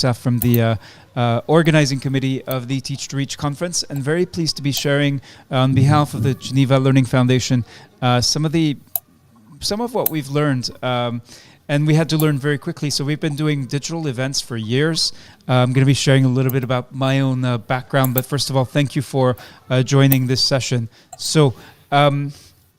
from the organizing committee of the Teach to Reach conference, and very pleased to be sharing on behalf of the Geneva Learning Foundation some of what we've learned. And we had to learn very quickly. So we've been doing digital events for years. I'm going to be sharing a little bit about my own background. But first of all, thank you for joining this session. So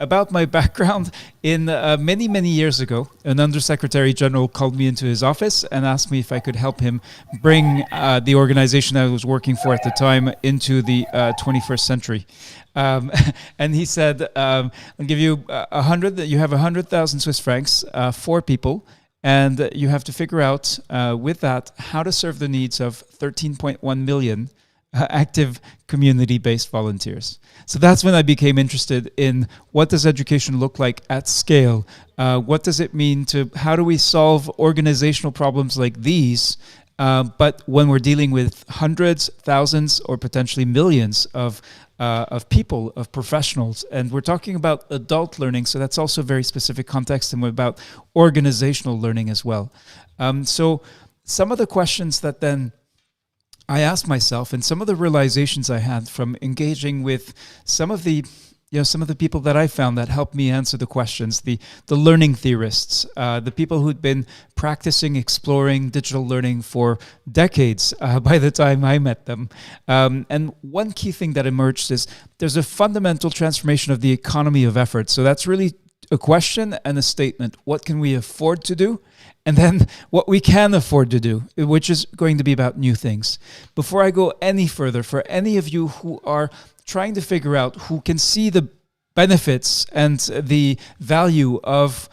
about my background, in many years ago, an Undersecretary General called me into his office and asked me if I could help him bring the organization I was working for at the time into the 21st century. And he said, I'll give you 100, you have 100,000 Swiss francs, 4 people, and you have to figure out with that how to serve the needs of 13.1 million active community-based volunteers. So that's when I became interested in what does education look like at scale? What does it mean how do we solve organizational problems like these? But when we're dealing with hundreds, thousands, or potentially millions of people, of professionals, and we're talking about adult learning, so that's also a very specific context, and we're about organizational learning as well. So some of the questions that then I asked myself, and some of the realizations I had from engaging with some of the people that I found that helped me answer the questions, the learning theorists, the people who'd been practicing, exploring digital learning for decades by the time I met them. And one key thing that emerged is there's a fundamental transformation of the economy of effort. So that's really a question and a statement. What can we afford to do? And then what we can afford to do, which is going to be about new things. Before I go any further, for any of you who are trying to figure out, who can see the benefits and the value of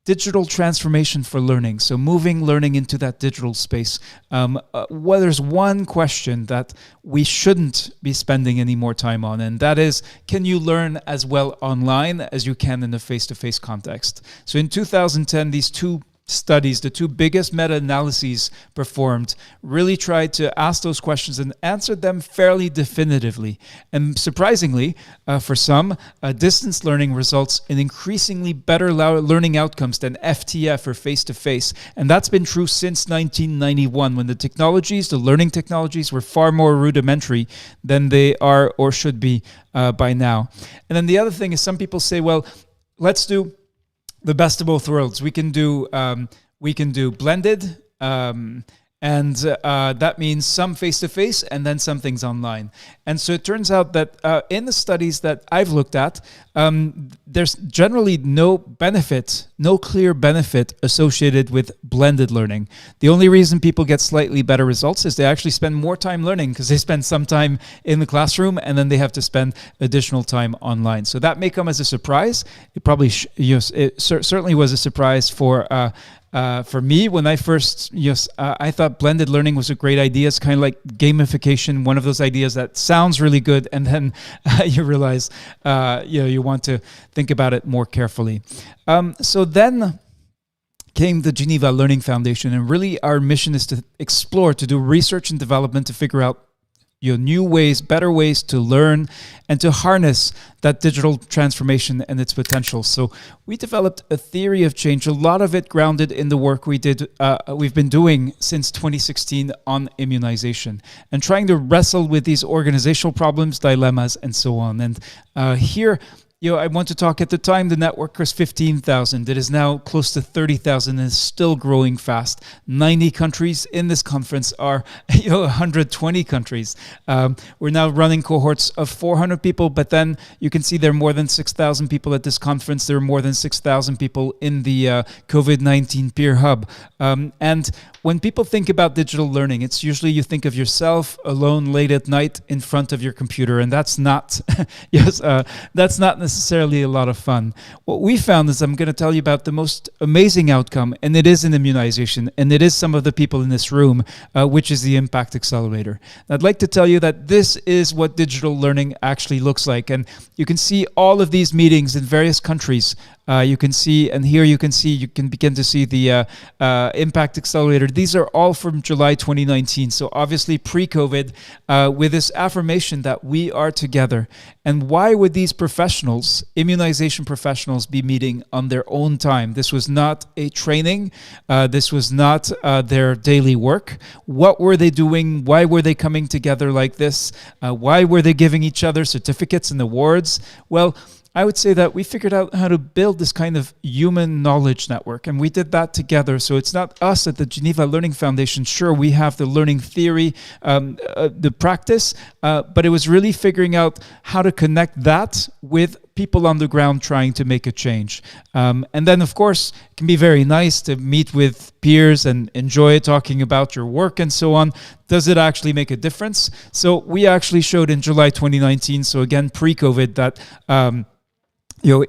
digital transformation for learning, so moving learning into that digital space, well, there's one question that we shouldn't be spending any more time on, and that is, can you learn as well online as you can in a face-to-face context? So in 2010, these two studies, the two biggest meta-analyses performed, really tried to ask those questions and answered them fairly definitively. And surprisingly, for some, distance learning results in increasingly better learning outcomes than FTF or face-to-face. And that's been true since 1991, when the learning technologies were far more rudimentary than they are or should be by now. And then the other thing is, some people say, well, let's do the best of both worlds. We can do blended, and that means some face-to-face and then some things online. And so it turns out that in the studies that I've looked at, there's generally no clear benefit associated with blended learning. The only reason people get slightly better results is they actually spend more time learning, because they spend some time in the classroom and then they have to spend additional time online. So that may come as a surprise. It probably it certainly was a surprise for me when I first, I thought blended learning was a great idea. It's kind of like gamification, one of those ideas that sounds really good, and then you realize, you want to think about it more carefully. So then came the Geneva Learning Foundation, and really our mission is to explore, to do research and development to figure out new ways, better ways to learn and to harness that digital transformation and its potential. So we developed a theory of change, a lot of it grounded in the work we've been doing since 2016 on immunization, and trying to wrestle with these organizational problems, dilemmas, and so on. And here, I want to talk, at the time the network was 15,000. It is now close to 30,000 and is still growing fast. 90 countries in this conference are 120 countries. We're now running cohorts of 400 people, but then you can see there are more than 6,000 people at this conference. There are more than 6,000 people in the COVID-19 peer hub. And when people think about digital learning, it's usually you think of yourself alone late at night in front of your computer, and that's not that's not necessarily a lot of fun. What we found is, I'm going to tell you about the most amazing outcome, and it is an immunization, and it is some of the people in this room, which is the Impact Accelerator. And I'd like to tell you that this is what digital learning actually looks like, and you can see all of these meetings in various countries You can see, and here you can begin to see the impact accelerator. These are all from July 2019. So obviously pre-COVID, with this affirmation that we are together. And why would these professionals, immunization professionals, be meeting on their own time? This was not a training. This was not their daily work. What were they doing? Why were they coming together like this? Why were they giving each other certificates and awards? Well, I would say that we figured out how to build this kind of human knowledge network, and we did that together. So it's not us at the Geneva Learning Foundation. Sure, we have the learning theory, the practice, but it was really figuring out how to connect that with people on the ground trying to make a change. And then, of course, it can be very nice to meet with peers and enjoy talking about your work and so on. Does it actually make a difference? So we actually showed in July 2019, so again, pre-COVID, that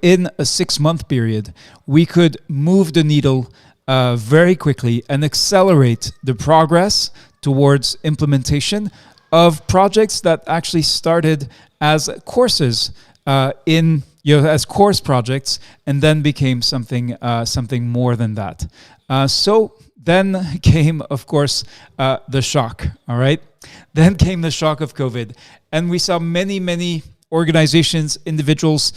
in a 6-month period, we could move the needle very quickly and accelerate the progress towards implementation of projects that actually started as courses as course projects, and then became something more than that. So then came, of course, the shock. All right, then came the shock of COVID, and we saw many organizations, individuals.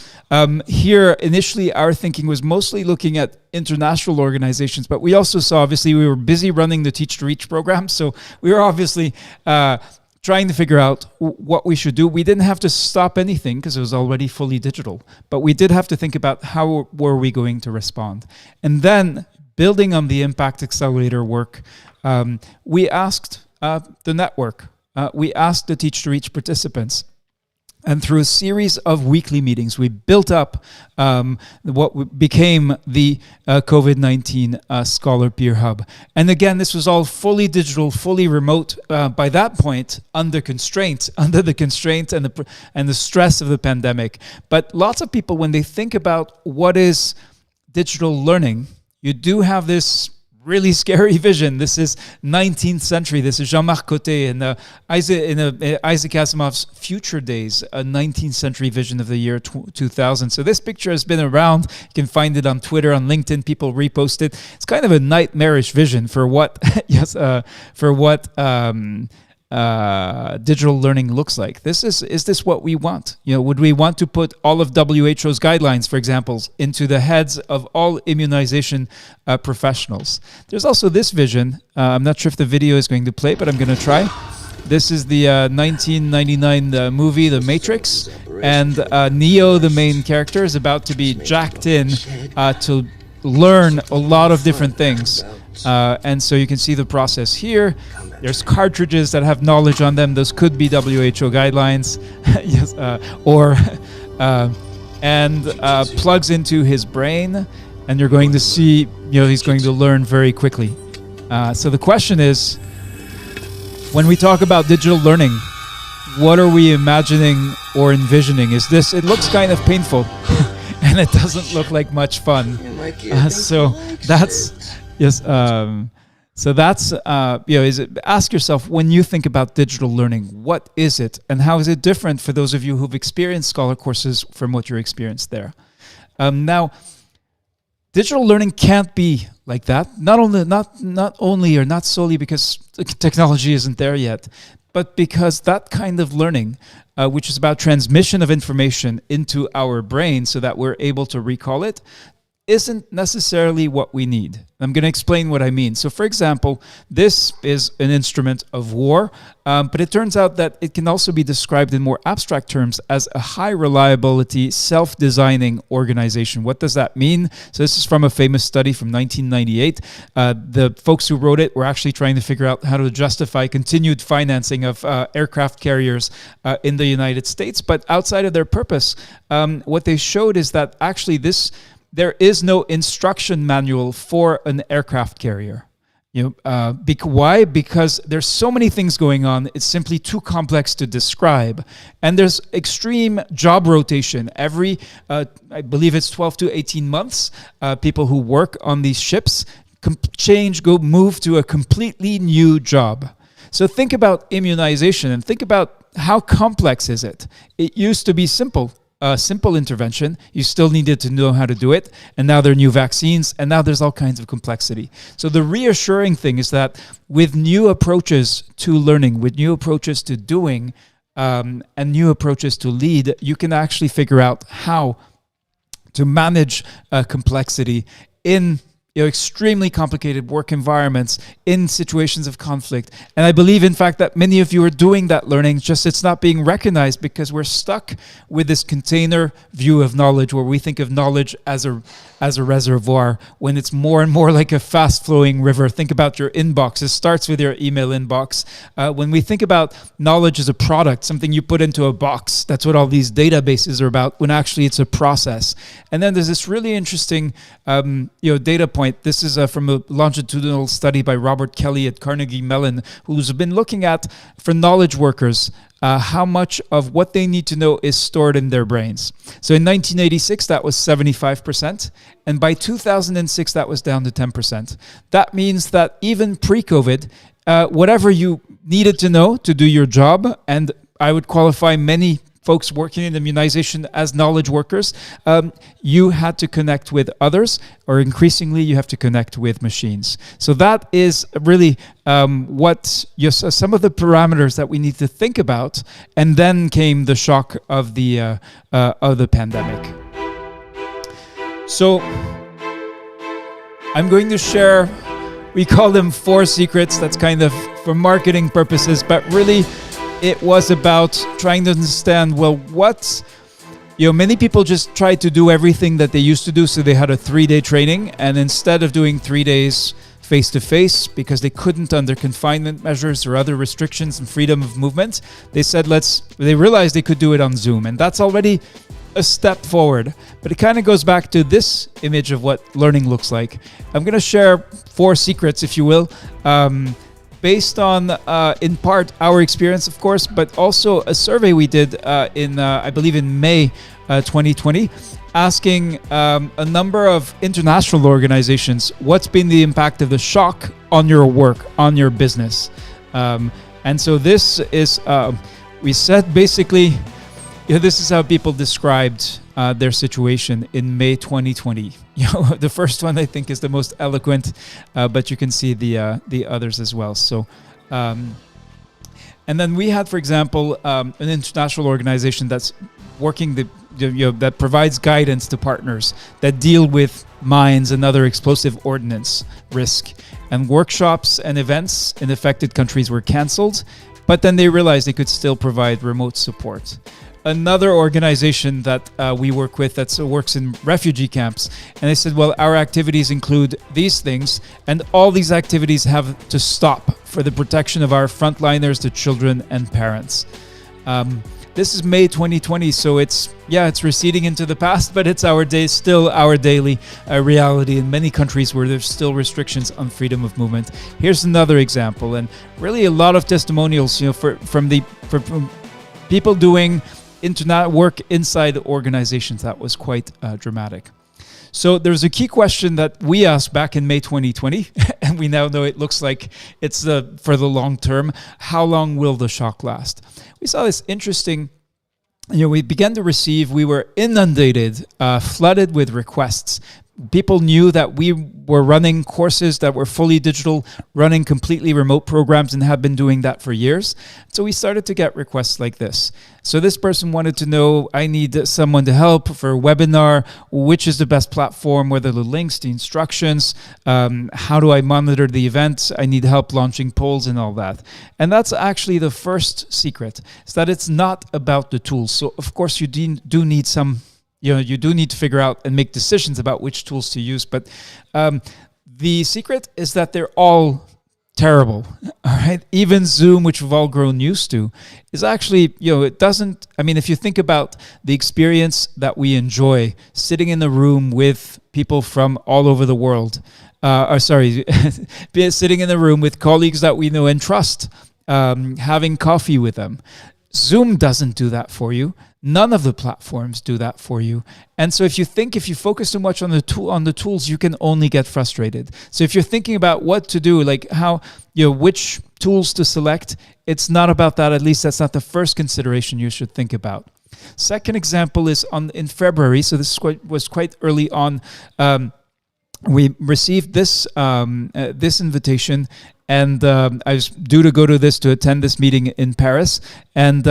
Here, initially, our thinking was mostly looking at international organizations, but we also saw, obviously, we were busy running the Teach to Reach program, so we were obviously trying to figure out what we should do. We didn't have to stop anything because it was already fully digital, but we did have to think about how were we going to respond. And then, building on the Impact Accelerator work, we asked the network, we asked the Teach to Reach participants, and through a series of weekly meetings, we built up what became the COVID-19 Scholar Peer Hub. And again, this was all fully digital, fully remote. By that point, under the constraint and the stress of the pandemic. But lots of people, when they think about what is digital learning, you do have this really scary vision. This is 19th century. This is Jean-Marc Coté in Isaac Asimov's Future Days, a 19th century vision of the year 2000. So this picture has been around. You can find it on Twitter, on LinkedIn. People repost it. It's kind of a nightmarish vision for what digital learning looks like. Is this what we want? Would we want to put all of WHO's guidelines, for example, into the heads of all immunization professionals? There's also this vision. I'm not sure if the video is going to play, but I'm going to try. This is the 1999 movie, The Matrix, and Neo, the main character, is about to be jacked in to learn a lot of different things. And so you can see the process here. There's cartridges that have knowledge on them. Those could be WHO guidelines, yes, plugs into his brain, and you're going to see, he's going to learn very quickly. So the question is, when we talk about digital learning, what are we imagining or envisioning? It looks kind of painful, and it doesn't look like much fun. Ask yourself, when you think about digital learning, what is it, and how is it different for those of you who've experienced Scholar courses from what you experienced there? Now, digital learning can't be like that. Not solely because technology isn't there yet, but because that kind of learning, which is about transmission of information into our brain so that we're able to recall it, isn't necessarily what we need. I'm going to explain what I mean. So, for example, this is an instrument of war, but it turns out that it can also be described in more abstract terms as a high reliability, self-designing organization. What does that mean? So this is from a famous study from 1998. The folks who wrote it were actually trying to figure out how to justify continued financing of aircraft carriers in the United States. But outside of their purpose, what they showed is that actually there is no instruction manual for an aircraft carrier. Why? Because there's so many things going on. It's simply too complex to describe. And there's extreme job rotation. Every, I believe it's 12 to 18 months, people who work on these ships move to a completely new job. So think about immunization and think about how complex is it. It used to be simple. a simple intervention. You still needed to know how to do it. And now there are new vaccines, and now there's all kinds of complexity. So the reassuring thing is that with new approaches to learning, with new approaches to doing, and new approaches to lead, you can actually figure out how to manage complexity in extremely complicated work environments, in situations of conflict. And I believe, in fact, that many of you are doing that learning, just it's not being recognized because we're stuck with this container view of knowledge where we think of knowledge as a reservoir when it's more and more like a fast-flowing river. Think about your inbox. It starts with your email inbox. When we think about knowledge as a product, something you put into a box, that's what all these databases are about, when actually it's a process. And then there's this really interesting data point. This is from a longitudinal study by Robert Kelly at Carnegie Mellon, who's been looking at, for knowledge workers, how much of what they need to know is stored in their brains. So in 1986, that was 75%. And by 2006, that was down to 10%. That means that even pre-COVID, whatever you needed to know to do your job, and I would qualify many folks working in immunization as knowledge workers, you had to connect with others, or increasingly you have to connect with machines. So that is really some of the parameters that we need to think about. And then came the shock of the pandemic. So I'm going to share, we call them 4 secrets. That's kind of for marketing purposes, but really it was about trying to understand, well, many people just tried to do everything that they used to do. So they had a 3-day training, and instead of doing 3 days face-to-face because they couldn't under confinement measures or other restrictions and freedom of movement, they realized they could do it on Zoom. And that's already a step forward. But it kind of goes back to this image of what learning looks like. I'm going to share 4 secrets, if you will, based on, in part, our experience, of course, but also a survey we did I believe in May 2020, asking a number of international organizations, what's been the impact of the shock on your work, on your business? And so this is, we said basically, this is how people described their situation in May 2020. The first one I think is the most eloquent, but you can see the others as well. So, and then we had, for example, an international organization that's working that provides guidance to partners that deal with mines and other explosive ordnance risk. And workshops and events in affected countries were canceled, but then they realized they could still provide remote support. Another organization that we work with that works in refugee camps, and they said, well, our activities include these things, and all these activities have to stop for the protection of our frontliners, the children and parents. This is May 2020, so it's receding into the past, but it's still our daily reality in many countries where there's still restrictions on freedom of movement. Here's another example, and really a lot of testimonials, from people doing internet work inside organizations. That was quite dramatic. So there's a key question that we asked back in May 2020, and we now know it looks like it's for the long term. How long will the shock last? We saw this interesting, we began to receive, we were inundated, flooded with requests. People knew that we were running courses that were fully digital, running completely remote programs, and have been doing that for years. So we started to get requests like this. So this person wanted to know, I need someone to help for a webinar. Which is the best platform? What are the links, the instructions? How do I monitor the event? I need help launching polls and all that. And that's actually the first secret, is that it's not about the tools. So of course you do need some, you do need to figure out and make decisions about which tools to use. But the secret is that they're all terrible. All right. Even Zoom, which we've all grown used to, is actually, it doesn't, if you think about the experience that we enjoy sitting in the room with people from all over the world, sitting in the room with colleagues that we know and trust, having coffee with them. Zoom doesn't do that for you. None of the platforms do that for you. And so if you focus too much on the tools, you can only get frustrated. So if you're thinking about what to do, like how, which tools to select, it's not about that. At least that's not the first consideration you should think about. Second example is in February, so this was quite early on. We received this this invitation, and I was due to go to attend this meeting in Paris. And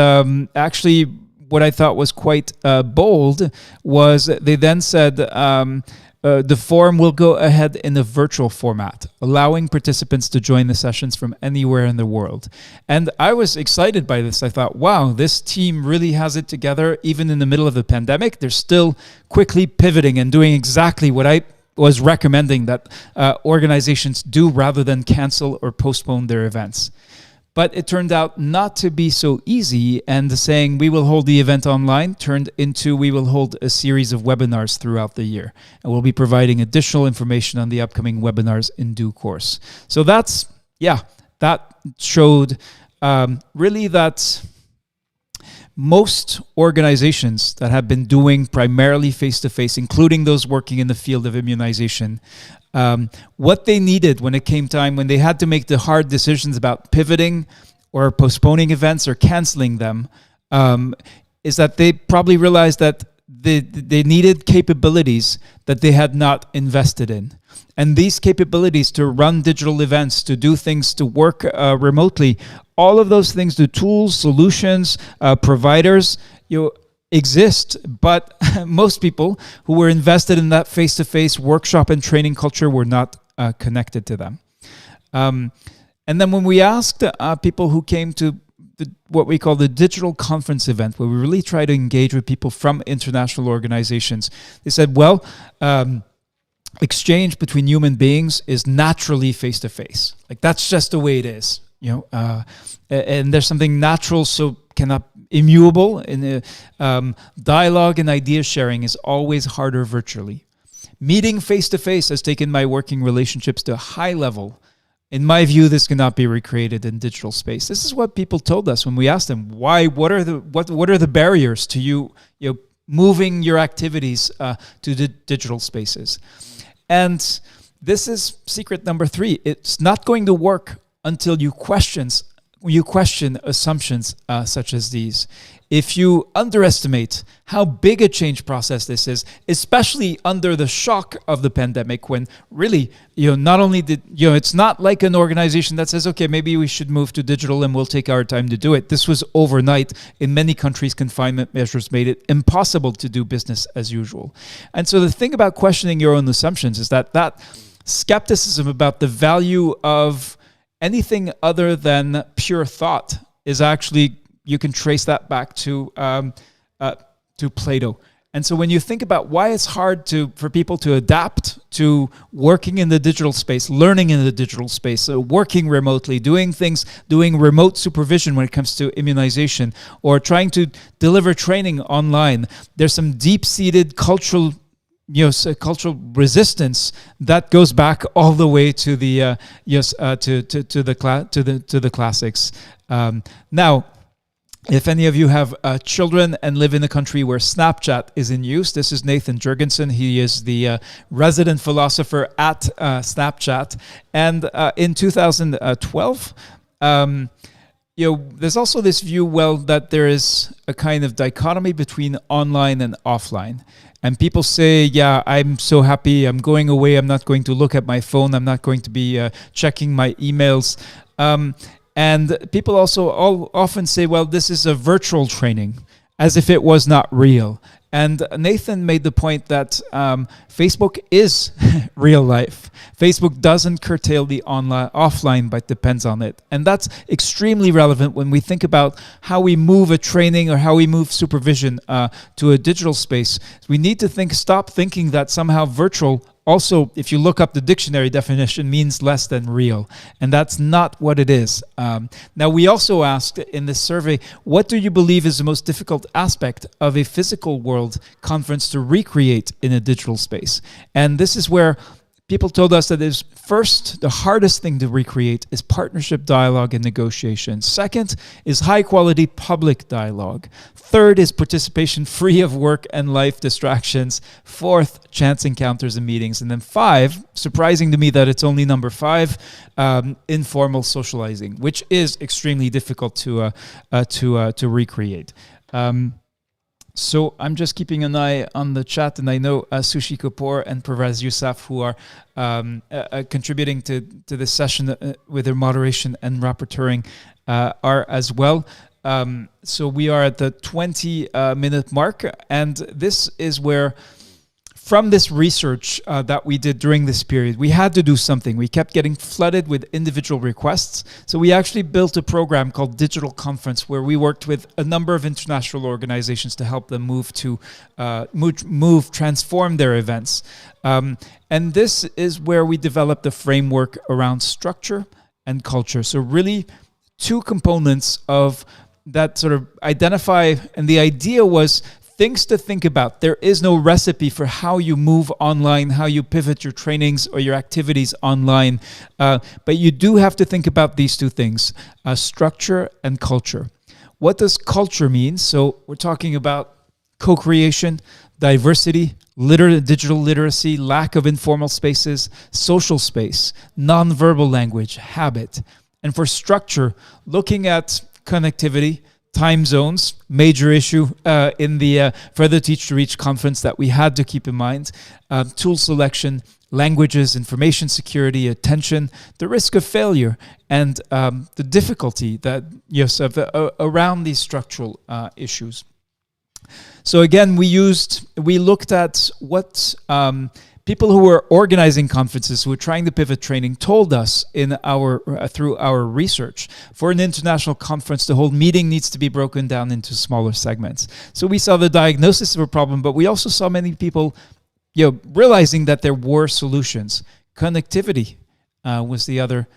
actually, what I thought was quite bold was they then said the forum will go ahead in a virtual format, allowing participants to join the sessions from anywhere in the world. And I was excited by this. I thought, wow, this team really has it together. Even in the middle of the pandemic, they're still quickly pivoting and doing exactly what I was recommending that organizations do rather than cancel or postpone their events. But it turned out not to be so easy, and saying we will hold the event online turned into we will hold a series of webinars throughout the year. And we'll be providing additional information on the upcoming webinars in due course. So that showed really that most organizations that have been doing primarily face-to-face, including those working in the field of immunization, what they needed when it came time, when they had to make the hard decisions about pivoting or postponing events or canceling them, is that they probably realized that they needed capabilities that they had not invested in. And these capabilities to run digital events, to do things, to work remotely, all of those things, the tools, solutions, providers, exist, but most people who were invested in that face-to-face workshop and training culture were not connected to them. And then when we asked people who came to what we call the digital conference event, where we really try to engage with people from international organizations, they said, well, exchange between human beings is naturally face-to-face. Like, that's just the way it is, and there's something natural, so cannot immutable in dialogue, and idea sharing is always harder virtually. Meeting face-to-face has taken my working relationships to a high level. In my view, this cannot be recreated in digital space. This is what people told us when we asked them, why, what are the barriers to you moving your activities to the digital spaces? And this is secret number 3. It's not going to work until you question assumptions such as these. If you underestimate how big a change process this is, especially under the shock of the pandemic, when really, not only did, it's not like an organization that says, okay, maybe we should move to digital and we'll take our time to do it. This was overnight. In many countries, confinement measures made it impossible to do business as usual. And so the thing about questioning your own assumptions is that skepticism about the value of anything other than pure thought is actually, you can trace that back to Plato. And so when you think about why it's hard for people to adapt to working in the digital space, learning in the digital space, working remotely, doing remote supervision when it comes to immunization, or trying to deliver training online, there's some deep-seated cultural resistance that goes back all the way to the classics. Now, if any of you have children and live in a country where Snapchat is in use, this is Nathan Jurgensen. He is the resident philosopher at Snapchat. And in 2012, there's also this view, that there is a kind of dichotomy between online and offline. And people say, yeah, I'm so happy, I'm going away, I'm not going to look at my phone, I'm not going to be checking my emails. And people also often say, well, this is a virtual training, as if it was not real. And Nathan made the point that Facebook is real life. Facebook doesn't curtail the offline, but depends on it. And that's extremely relevant when we think about how we move a training or how we move supervision to a digital space. We need to stop thinking that somehow virtual also, if you look up the dictionary definition, means less than real. And that's not what it is. Now, we also asked in this survey, what do you believe is the most difficult aspect of a physical world conference to recreate in a digital space? And this is where people told us that the hardest thing to recreate is partnership dialogue and negotiation. Second is high quality public dialogue. Third is participation free of work and life distractions. Fourth, chance encounters and meetings. And then 5, surprising to me that it's only number 5, informal socializing, which is extremely difficult to recreate. So I'm just keeping an eye on the chat, and I know Sushi Kapoor and Pervez Yousaf, who are contributing to this session with their moderation and rapporteuring, are as well. So we are at the 20-minute mark, and this is where, from this research that we did during this period, we had to do something. We kept getting flooded with individual requests. So we actually built a program called Digital Conference, where we worked with a number of international organizations to help them transform their events. And this is where we developed a framework around structure and culture. So really two components of that sort of identify, and the idea was things to think about. There is no recipe for how you move online, how you pivot your trainings or your activities online. But you do have to think about these two things, structure and culture. What does culture mean? So we're talking about co-creation, diversity, digital literacy, lack of informal spaces, social space, non-verbal language, habit. And for structure, looking at connectivity, time zones, major issue in the Further Teach to Reach conference that we had to keep in mind, tool selection, languages, information security, attention, the risk of failure, and the difficulty that around these structural issues. So again, we looked at what people who were organizing conferences, who were trying to pivot training, told us in through our research. For an international conference, the whole meeting needs to be broken down into smaller segments. So we saw the diagnosis of a problem, but we also saw many people, realizing that there were solutions. Connectivity was the other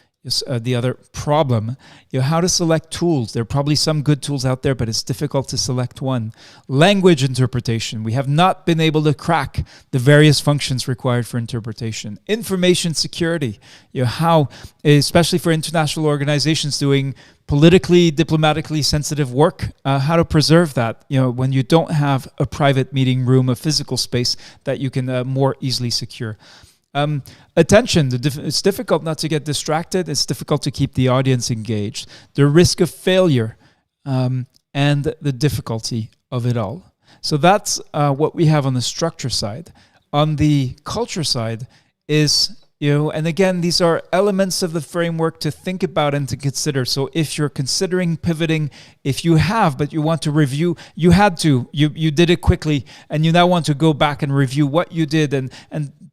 problem. How to select tools. There are probably some good tools out there, but it's difficult to select one. Language interpretation. We have not been able to crack the various functions required for interpretation. Information security. How, especially for international organizations doing politically, diplomatically sensitive work, how to preserve that, when you don't have a private meeting room, a physical space that you can more easily secure. Attention, it's difficult not to get distracted. It's difficult to keep the audience engaged. The risk of failure and the difficulty of it all. So that's what we have on the structure side. On the culture side is, and again, these are elements of the framework to think about and to consider. So if you're considering pivoting, if you have, but you want to review, you did it quickly, and you now want to go back and review what you did and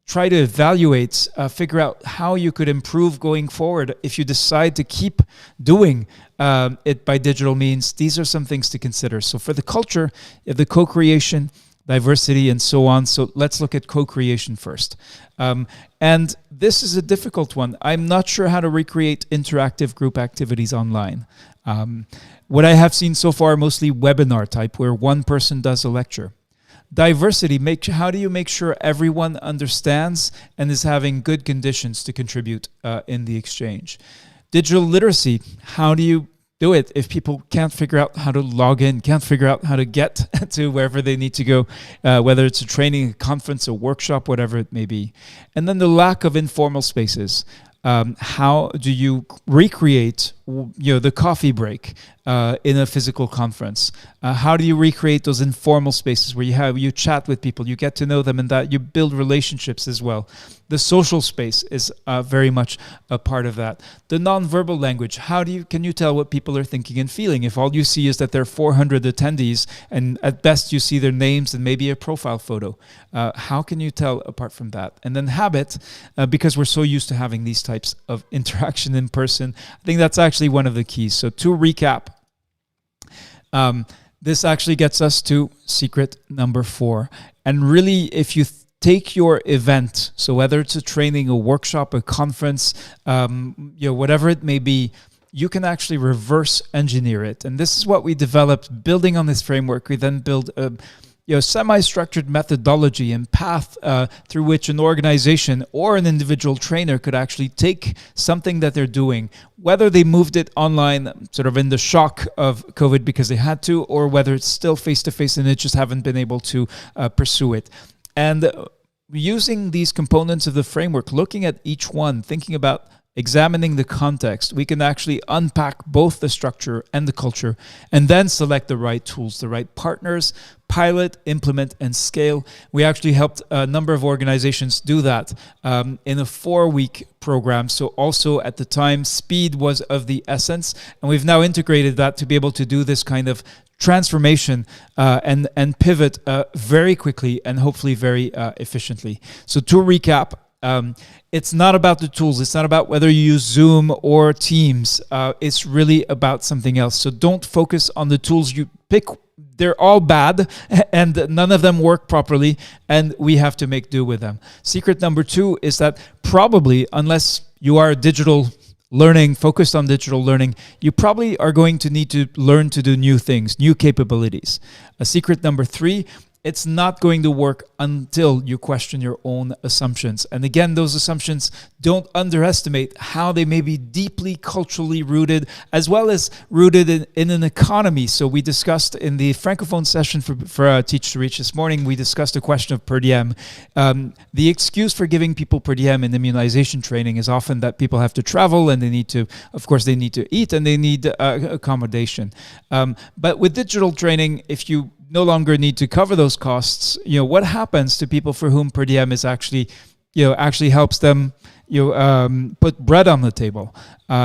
try to evaluate, figure out how you could improve going forward. If you decide to keep doing it by digital means, these are some things to consider. So for the culture, you have the co-creation, diversity, and so on. So let's look at co-creation first. And this is a difficult one. I'm not sure how to recreate interactive group activities online. What I have seen so far, mostly webinar type, where one person does a lecture. Diversity, how do you make sure everyone understands and is having good conditions to contribute in the exchange? Digital literacy, how do you do it if people can't figure out how to log in, can't figure out how to get to wherever they need to go, whether it's a training, a conference, a workshop, whatever it may be. And then the lack of informal spaces. How do you recreate, the coffee break in a physical conference? How do you recreate those informal spaces where you chat with people, you get to know them, and that you build relationships as well? The social space is very much a part of that. The nonverbal language. Can you tell what people are thinking and feeling if all you see is that there are 400 attendees and at best you see their names and maybe a profile photo? How can you tell apart from that? And then habit, because we're so used to having these types of interaction in person, I think that's actually one of the keys. So to recap, this actually gets us to secret number 4. And really, if you take your event, so whether it's a training, a workshop, a conference, whatever it may be, you can actually reverse engineer it. And this is what we developed. Building on this framework, we then build a semi-structured methodology and path through which an organization or an individual trainer could actually take something that they're doing, whether they moved it online sort of in the shock of COVID because they had to, or whether it's still face-to-face and they just haven't been able to pursue it. And using these components of the framework, looking at each one, thinking about examining the context, we can actually unpack both the structure and the culture and then select the right tools, the right partners, pilot, implement, and scale. We actually helped a number of organizations do that in a 4-week program. So also at the time, speed was of the essence. And we've now integrated that to be able to do this kind of transformation and pivot very quickly and hopefully very efficiently. So to recap, it's not about the tools. It's not about whether you use Zoom or Teams. It's really about something else. So don't focus on the tools you pick. They're all bad and none of them work properly, and we have to make do with them. Secret number 2 is that probably, unless you are digital learning, focused on digital learning, you probably are going to need to learn to do new things, new capabilities. Secret number 3, it's not going to work until you question your own assumptions. And again, those assumptions, don't underestimate how they may be deeply culturally rooted, as well as rooted in an economy. So we discussed in the Francophone session for Teach to Reach this morning, we discussed the question of per diem. The excuse for giving people per diem in immunization training is often that people have to travel and they need to eat and they need accommodation. But with digital training, if you no longer need to cover those costs, what happens to people for whom per diem is actually helps them put bread on the table?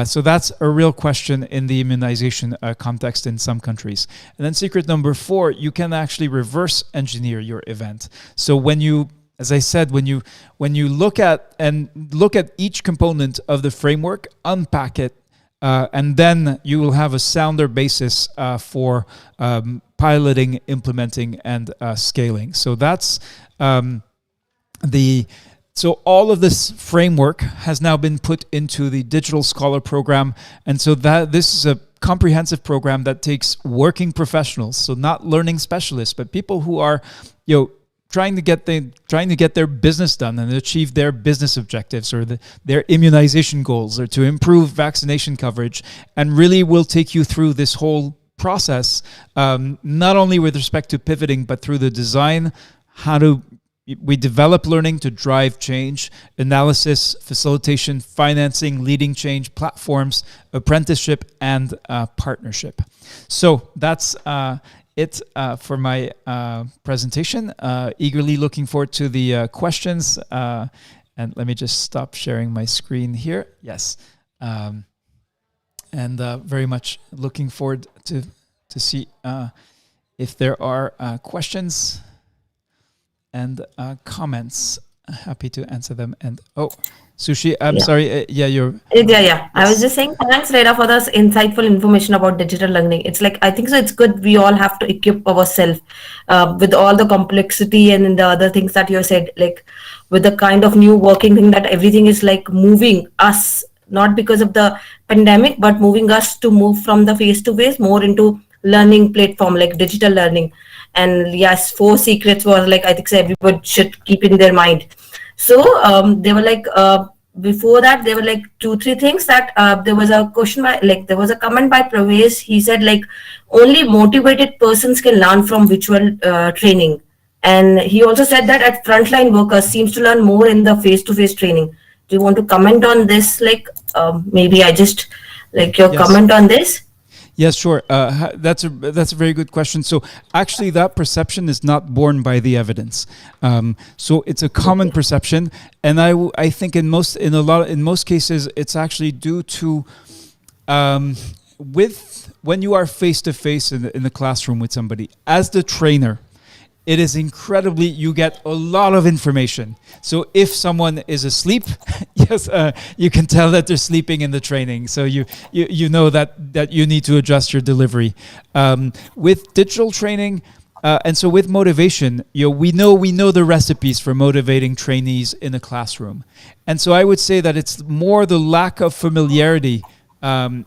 So that's a real question in the immunization context in some countries. And then secret number 4, you can actually reverse engineer your event. So when you, as I said, when you look at each component of the framework, unpack it, and then you will have a sounder basis for piloting, implementing, and scaling. So that's so all of this framework has now been put into the Digital Scholar program, and so that this is a comprehensive program that takes working professionals, so not learning specialists, but people who are, trying to get their business done and achieve their business objectives or their immunization goals, or to improve vaccination coverage, and really will take you through this whole process, not only with respect to pivoting, but through the design, we develop learning to drive change, analysis, facilitation, financing, leading change, platforms, apprenticeship, and partnership. So that's it for my presentation. Eagerly looking forward to the questions. And let me just stop sharing my screen here. Yes. And very much looking forward to see if there are questions and comments. Happy to answer them. And Sushi, I'm sorry. You're. Yeah. I was just saying, thanks, Reda, for this insightful information about digital learning. It's like, I think so. It's good. We all have to equip ourselves with all the complexity and the other things that you said, like with the kind of new working thing that everything is like moving us, not because of the pandemic, but moving us to move from the face-to-face more into learning platform like digital learning. And yes, 4 secrets was like, I think so everyone should keep in their mind. So they were like, before that, there were like 2-3 things that there was a question there was a comment by Pravesh. He said like only motivated persons can learn from virtual training. And he also said that at frontline workers seems to learn more in the face-to-face training. Do you want to comment on this? Like maybe I just like your comment on this. Yes, sure. That's a very good question. So actually, that perception is not borne by the evidence. So it's a common perception, and I think in most cases it's actually due to when you are face to face in the classroom with somebody as the trainer. It is incredibly, you get a lot of information. So if someone is asleep, yes, you can tell that they're sleeping in the training. So you know that you need to adjust your delivery. With digital training, and so with motivation, we know the recipes for motivating trainees in a classroom. And so I would say that it's more the lack of familiarity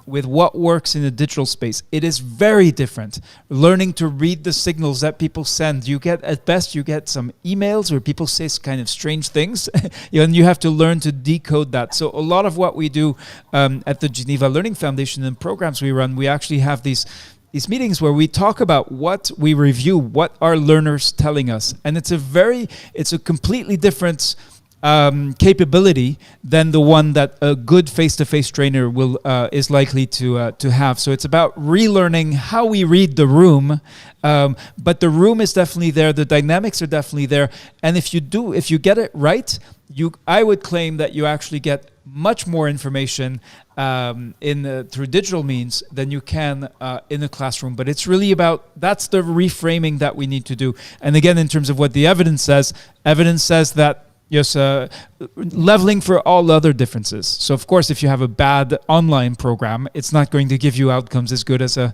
with what works in the digital space. It is very different. Learning to read the signals that people send. At best you get some emails where people say kind of strange things, and you have to learn to decode that. So a lot of what we do at the Geneva Learning Foundation and programs we run, we actually have these meetings where we talk about what we review, what are learners telling us, and it's a completely different capability than the one that a good face-to-face trainer will is likely to have. So it's about relearning how we read the room, but the room is definitely there. The dynamics are definitely there, and if you get it right, I would claim that you actually get much more information through digital means than you can in a classroom. But it's really that's the reframing that we need to do. And again, in terms of what the evidence says that yes, leveling for all other differences. So of course, if you have a bad online program, it's not going to give you outcomes as good as a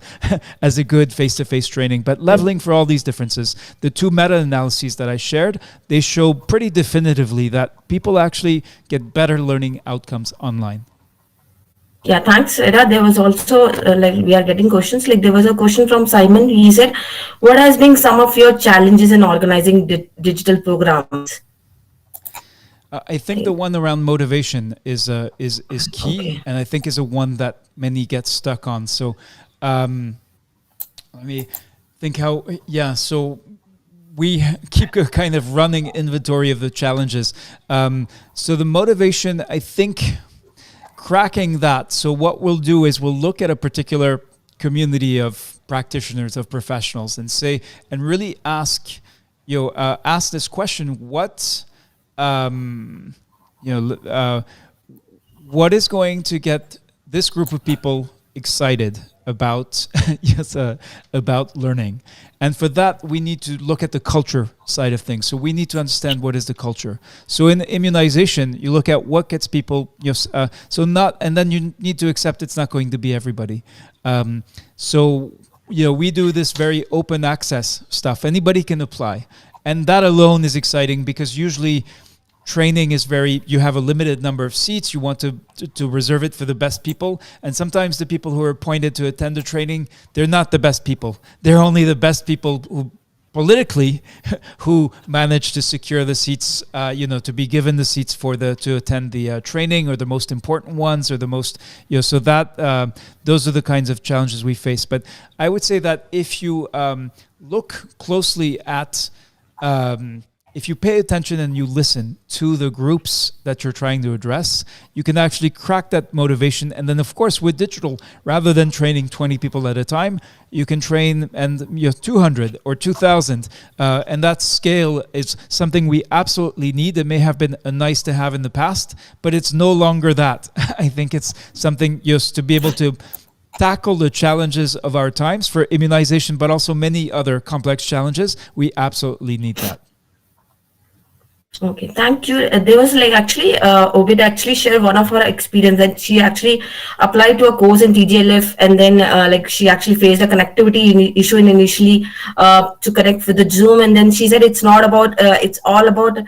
as a good face-to-face training. But leveling for all these differences, the two meta-analyses that I shared, they show pretty definitively that people actually get better learning outcomes online. Yeah, thanks, Reda. There was also we are getting questions. Like there was a question from Simon. He said, "What has been some of your challenges in organizing digital programs?" I think the one around motivation is key, Okay. and I think is a one that many get stuck on. So let me think how. Yeah, so we keep a kind of running inventory of the challenges. So the motivation, I think, cracking that. So what we'll do is we'll look at a particular community of practitioners, of professionals, and really ask this question: what is going to get this group of people excited about about learning? And for that, we need to look at the culture side of things. So we need to understand what is the culture. So in immunization, you look at what gets people. And then you need to accept it's not going to be everybody. We do this very open access stuff. Anybody can apply. And that alone is exciting because usually training is you have a limited number of seats. You want to reserve it for the best people. And sometimes the people who are appointed to attend the training, they're not the best people. They're only the best people who politically who manage to secure the seats, to be given the seats to attend the training, or the most important ones, or the most, so that those are the kinds of challenges we face. But I would say that if you look closely at if you pay attention and you listen to the groups that you're trying to address, you can actually crack that motivation. And then, of course, with digital, rather than training 20 people at a time, you can train 200 or 2,000. And that scale is something we absolutely need. It may have been a nice to have in the past, but it's no longer that. I think it's something just to be able to tackle the challenges of our times for immunization, but also many other complex challenges. We absolutely need that. Okay, thank you. There was Obid actually shared one of her experience that she actually applied to a course in TGLF, and then she actually faced a connectivity issue initially to connect with the Zoom, and then she said it's not about it's all about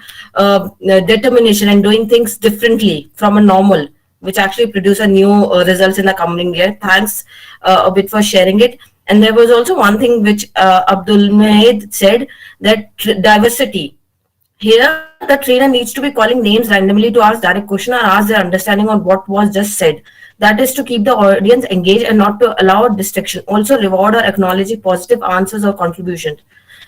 determination and doing things differently from a normal, which actually produce a new results in the coming year. Thanks Obid for sharing it. And there was also one thing which Abdul Mahid said, that diversity. Here, the trainer needs to be calling names randomly to ask direct question or ask their understanding on what was just said. That is to keep the audience engaged and not to allow distraction. Also, reward or acknowledge positive answers or contributions.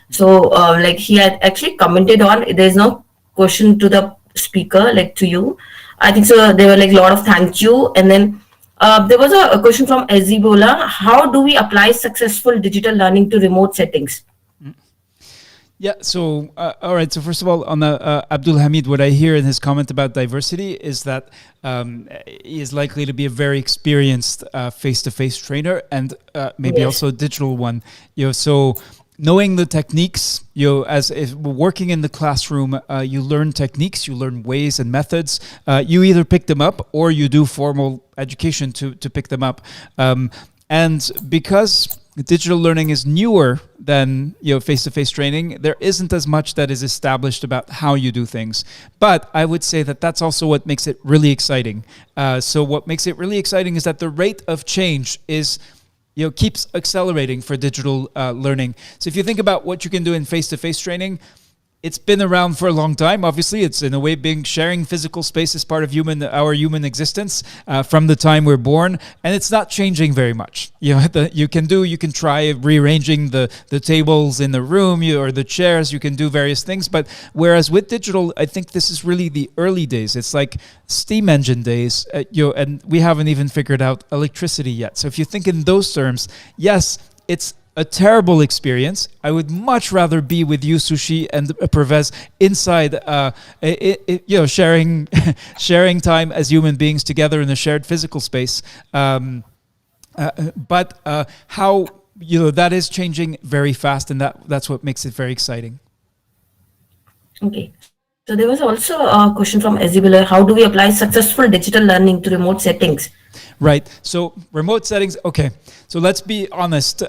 So, he had actually commented on, there's no question to the speaker, to you. I think so. There were a lot of thank you. And then there was a question from Ezibola. How do we apply successful digital learning to remote settings? Yeah, so, all right. So first of all, on Abdul Hamid, what I hear in his comment about diversity is that he is likely to be a very experienced face-to-face trainer, and maybe also a digital one. So knowing the techniques, as if working in the classroom, you learn techniques, you learn ways and methods. You either pick them up or you do formal education to pick them up. And because digital learning is newer than face-to-face training, there isn't as much that is established about how you do things. But I would say that that's also what makes it really exciting. So what makes it really exciting is that the rate of change is keeps accelerating for digital learning. So if you think about what you can do in face-to-face training, it's been around for a long time. Obviously, it's in a way being sharing physical space as part of our human existence from the time we're born, and it's not changing very much. You can try rearranging the tables in the room or the chairs. You can do various things, but whereas with digital, I think this is really the early days. It's like steam engine days, and we haven't even figured out electricity yet. So if you think in those terms, yes, it's a terrible experience. I would much rather be with you, Sushi, and Pervez inside, sharing sharing time as human beings together in a shared physical space. But how that is changing very fast, and that's what makes it very exciting. Okay. So there was also a question from Ezibiller. How do we apply successful digital learning to remote settings? Right. So remote settings. Okay. So let's be honest.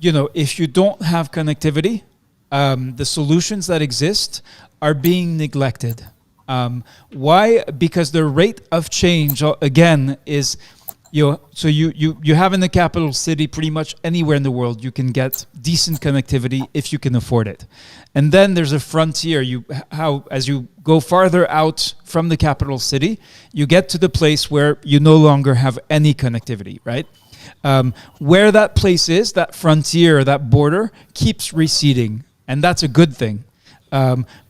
If you don't have connectivity, the solutions that exist are being neglected. Why? Because the rate of change again is, so you have in the capital city pretty much anywhere in the world you can get decent connectivity if you can afford it. And then there's a frontier. As you go farther out from the capital city, you get to the place where you no longer have any connectivity, right? Where that place is, that frontier, that border keeps receding, and that's a good thing.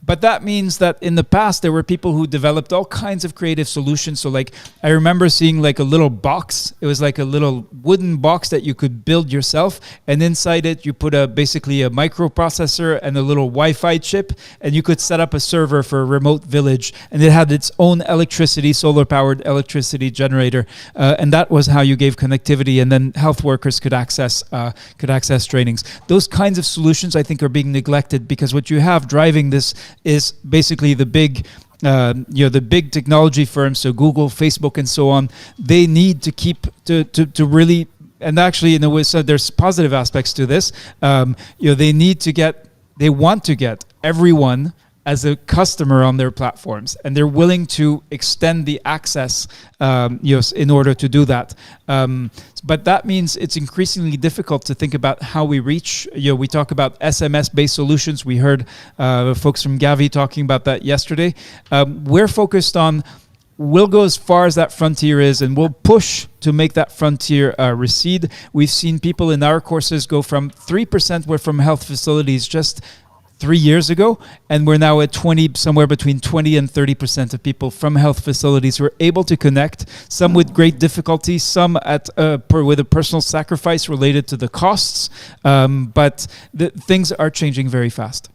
But that means that in the past, there were people who developed all kinds of creative solutions. So like, I remember seeing like a little box. It was like a little wooden box that you could build yourself. And inside it, you put basically a microprocessor and a little Wi-Fi chip. And you could set up a server for a remote village. And it had its own solar-powered electricity generator. And that was how you gave connectivity. And then health workers could access trainings. Those kinds of solutions, I think, are being neglected because what you have driving this is basically the big technology firms, so Google, Facebook, and so on. They need to keep to really, and actually in a way, so there's positive aspects to this. They want to get everyone as a customer on their platforms, and they're willing to extend the access in order to do that. But that means it's increasingly difficult to think about how we reach. We talk about SMS-based solutions. We heard folks from Gavi talking about that yesterday. We're focused on, we'll go as far as that frontier is, and we'll push to make that frontier recede. We've seen people in our courses go from 3% were from health facilities just 3 years ago, and we're now at somewhere between 20 and 30% of people from health facilities who are able to connect, some with great difficulty, some with a personal sacrifice related to the costs, but things are changing very fast.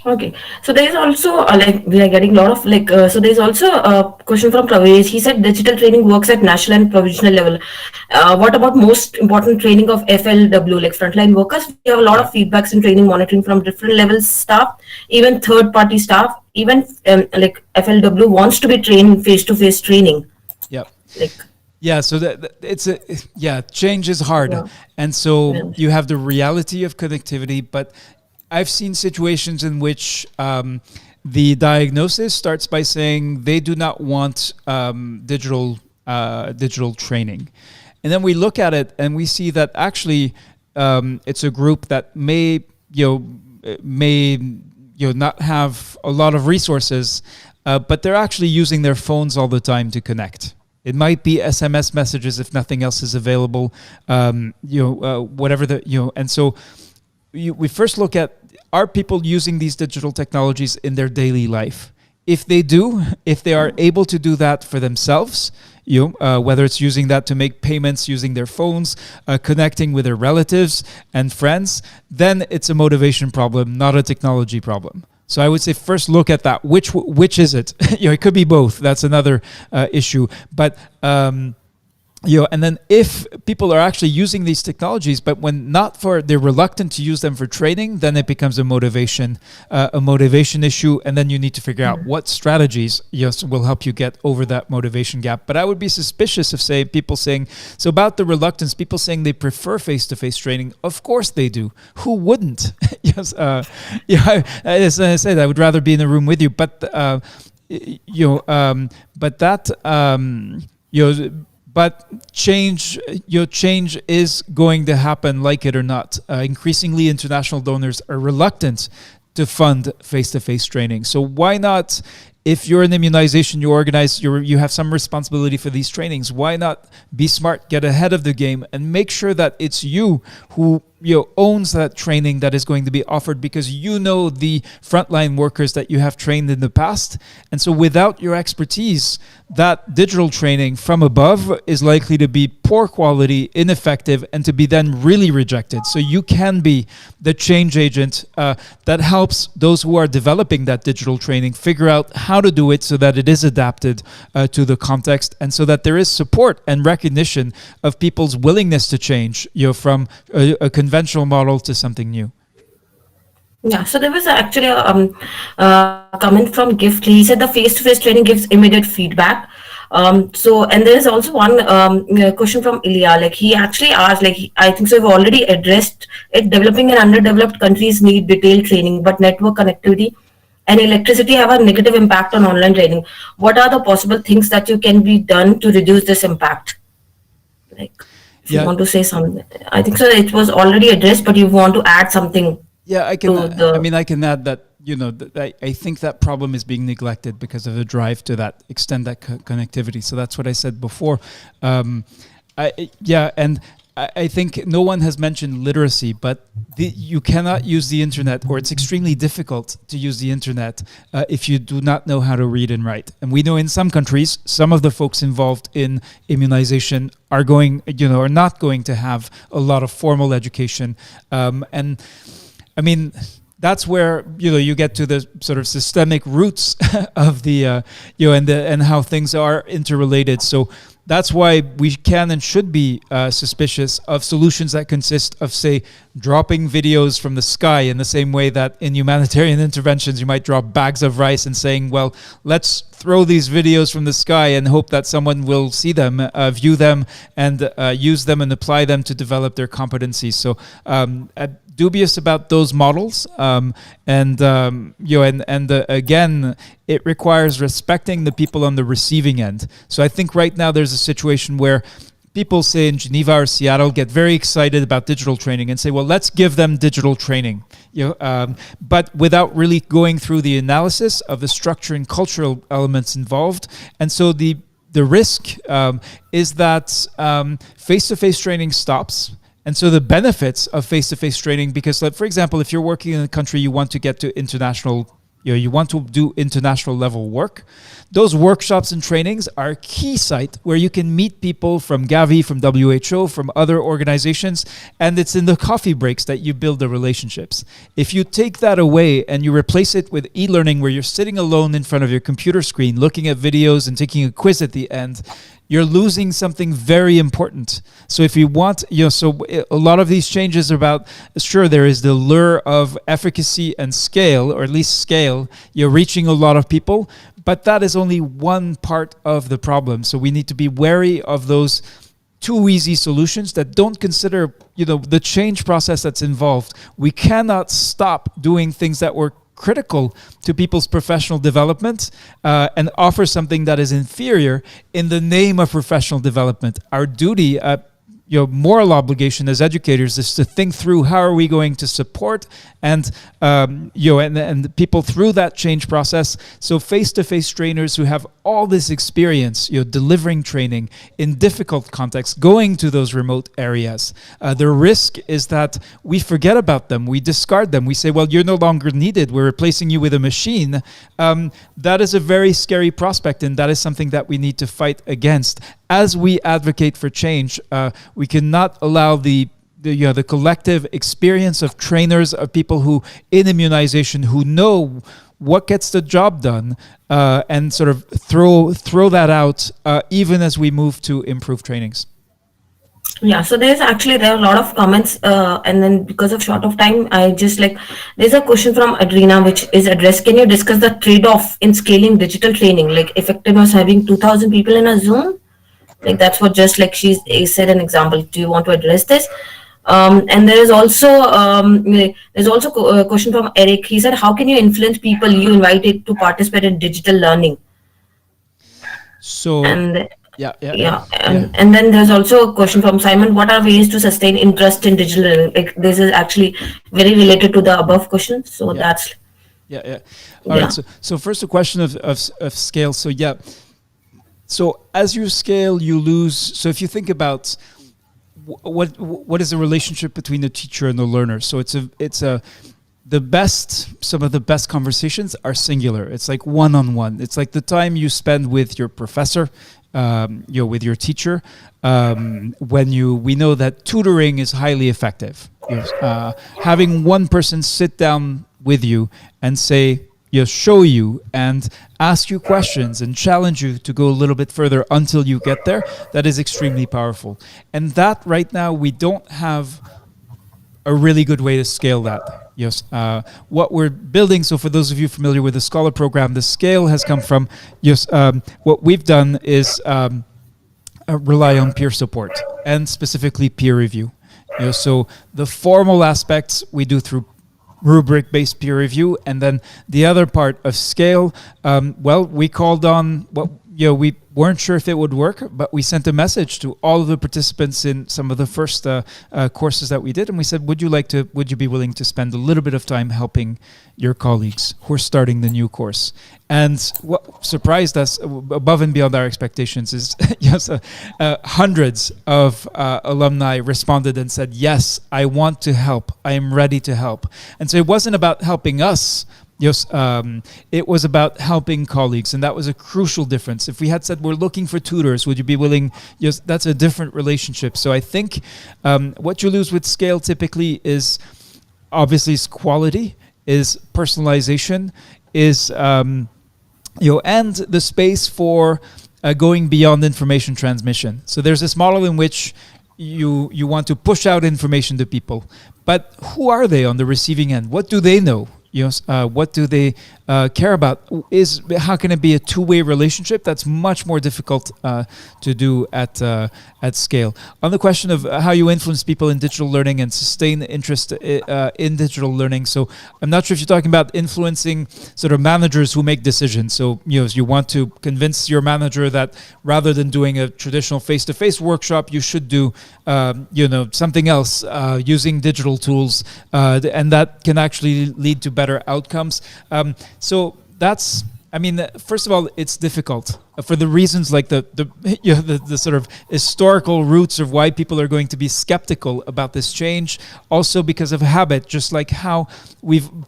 Okay, so there is also we are getting a lot of so there is also a question from Pravesh. He said digital training works at national and provincial level. What about most important training of FLW, like frontline workers? We have a lot of feedbacks and training monitoring from different levels staff, even third party staff, even FLW wants to be trained face-to-face training. Yeah. So change is hard. Yeah. And so you have the reality of connectivity, but I've seen situations in which the diagnosis starts by saying they do not want digital training, and then we look at it and we see that actually it's a group that may not have a lot of resources, but they're actually using their phones all the time to connect. It might be SMS messages if nothing else is available, and so we first look at, are people using these digital technologies in their daily life? If they do, if they are able to do that for themselves, whether it's using that to make payments using their phones, connecting with their relatives and friends, then it's a motivation problem, not a technology problem. So I would say first look at that. Which is it? It could be both. That's another issue. But and then if people are actually using these technologies, but they're reluctant to use them for training, then it becomes a motivation issue, and then you need to figure out what strategies will help you get over that motivation gap. But I would be suspicious of people saying, so about the reluctance, people saying they prefer face-to-face training. Of course they do. Who wouldn't? Yes, as I said, I would rather be in the room with you, But change is going to happen, like it or not. Increasingly, international donors are reluctant to fund face-to-face training. So why not, if you're in immunization, you organize, you have some responsibility for these trainings, why not be smart, get ahead of the game, and make sure that it's you who owns that training that is going to be offered, because you know the frontline workers that you have trained in the past. And so without your expertise, that digital training from above is likely to be poor quality, ineffective, and to be then really rejected. So you can be the change agent that helps those who are developing that digital training figure out how to do it so that it is adapted to the context, and so that there is support and recognition of people's willingness to change, from a conventional model to something new. Yeah, so there was actually a comment from Gift. He said the face-to-face training gives immediate feedback. And there is also one question from Ilya. Like, he actually asked, like, I think so we've already addressed it. Developing and underdeveloped countries need detailed training, but network connectivity and electricity have a negative impact on online training. What are the possible things that you can be done to reduce this impact? Like, if you want to say something, I think so it was already addressed, but you want to add something. Yeah, I can. I can add that I think that problem is being neglected because of the drive to extend that connectivity. So that's what I said before. I think no one has mentioned literacy, but you cannot use the internet, or it's extremely difficult to use the internet if you do not know how to read and write. And we know in some countries, some of the folks involved in immunization are not going to have a lot of formal education. And I mean, that's where you get to the sort of systemic roots of the and how things are interrelated. So that's why we can and should be suspicious of solutions that consist of, say, dropping videos from the sky, in the same way that in humanitarian interventions you might drop bags of rice and saying, well, let's throw these videos from the sky and hope that someone will see them, view them, and use them and apply them to develop their competencies. So dubious about those models, again, it requires respecting the people on the receiving end. So I think right now there's a situation where people, say in Geneva or Seattle, get very excited about digital training and say, well, let's give them digital training, but without really going through the analysis of the structure and cultural elements involved. And so the risk is that face-to-face training stops. And so the benefits of face-to-face training, because, like, for example, if you're working in a country, you want to get to international, you want to do international level work, those workshops and trainings are a key site where you can meet people from Gavi, from WHO, from other organizations, and it's in the coffee breaks that you build the relationships. If you take that away and you replace it with e-learning, where you're sitting alone in front of your computer screen, looking at videos and taking a quiz at the end, you're losing something very important. So if you want, so a lot of these changes are about, sure, there is the lure of efficacy and scale, or at least scale, you're reaching a lot of people, but that is only one part of the problem. So we need to be wary of those too easy solutions that don't consider, the change process that's involved. We cannot stop doing things that were critical to people's professional development and offer something that is inferior in the name of professional development. Our duty, moral obligation as educators, is to think through how are we going to support and people through that change process. So face-to-face trainers who have all this experience, delivering training in difficult contexts, going to those remote areas, the risk is that we forget about them, we discard them, we say, well, you're no longer needed, we're replacing you with a machine. That is a very scary prospect, and that is something that we need to fight against. As we advocate for change, we cannot allow the collective experience of trainers, of people who in immunization who know what gets the job done, and sort of throw that out, even as we move to improve trainings. Yeah, so there are a lot of comments, and then because of short of time, there's a question from Adrina which is addressed. Can you discuss the trade-off in scaling digital training, like effectiveness having 2,000 people in a Zoom? Like, that's what she said an example. Do you want to address this? And there's also a question from Eric. He said, how can you influence people you invited to participate in digital learning? So and then there's also a question from Simon. What are ways to sustain interest in digital learning? Like, this is actually very related to the above question. So that's Yeah, yeah. All right. Yeah. So first, a question of scale. So yeah. So as you scale, you lose. So if you think about what is the relationship between the teacher and the learner? So it's a the best, some of the best conversations are singular. It's like one-on-one. It's like the time you spend with your professor, with your teacher. We know that tutoring is highly effective. Yes. Having one person sit down with you and say, show you and ask you questions and challenge you to go a little bit further until you get there, that is extremely powerful. And that right now, we don't have a really good way to scale that. Yes. What we're building, so for those of you familiar with the Scholar program, the scale has come from, what we've done is rely on peer support and specifically peer review. So the formal aspects we do through rubric-based peer review, and then the other part of scale, we called on we weren't sure if it would work, but we sent a message to all of the participants in some of the first courses that we did, and we said, would you be willing to spend a little bit of time helping your colleagues who are starting the new course? And what surprised us above and beyond our expectations is hundreds of alumni responded and said, yes, I want to help. I am ready to help. And so it wasn't about helping us. Yes, it was about helping colleagues, and that was a crucial difference. If we had said we're looking for tutors, would you be willing? Yes, that's a different relationship. So I think what you lose with scale typically is obviously quality, is personalization, is and the space for going beyond information transmission. So there's this model in which you want to push out information to people, but who are they on the receiving end? What do they know? What do they care about? How can it be a two-way relationship? That's much more difficult to do at scale. On the question of how you influence people in digital learning and sustain interest in digital learning, so I'm not sure if you're talking about influencing sort of managers who make decisions. So you want to convince your manager that rather than doing a traditional face-to-face workshop, you should do something else using digital tools, and that can actually lead to better outcomes. So that's, first of all, it's difficult for the reasons like the sort of historical roots of why people are going to be skeptical about this change. Also because of habit, just like how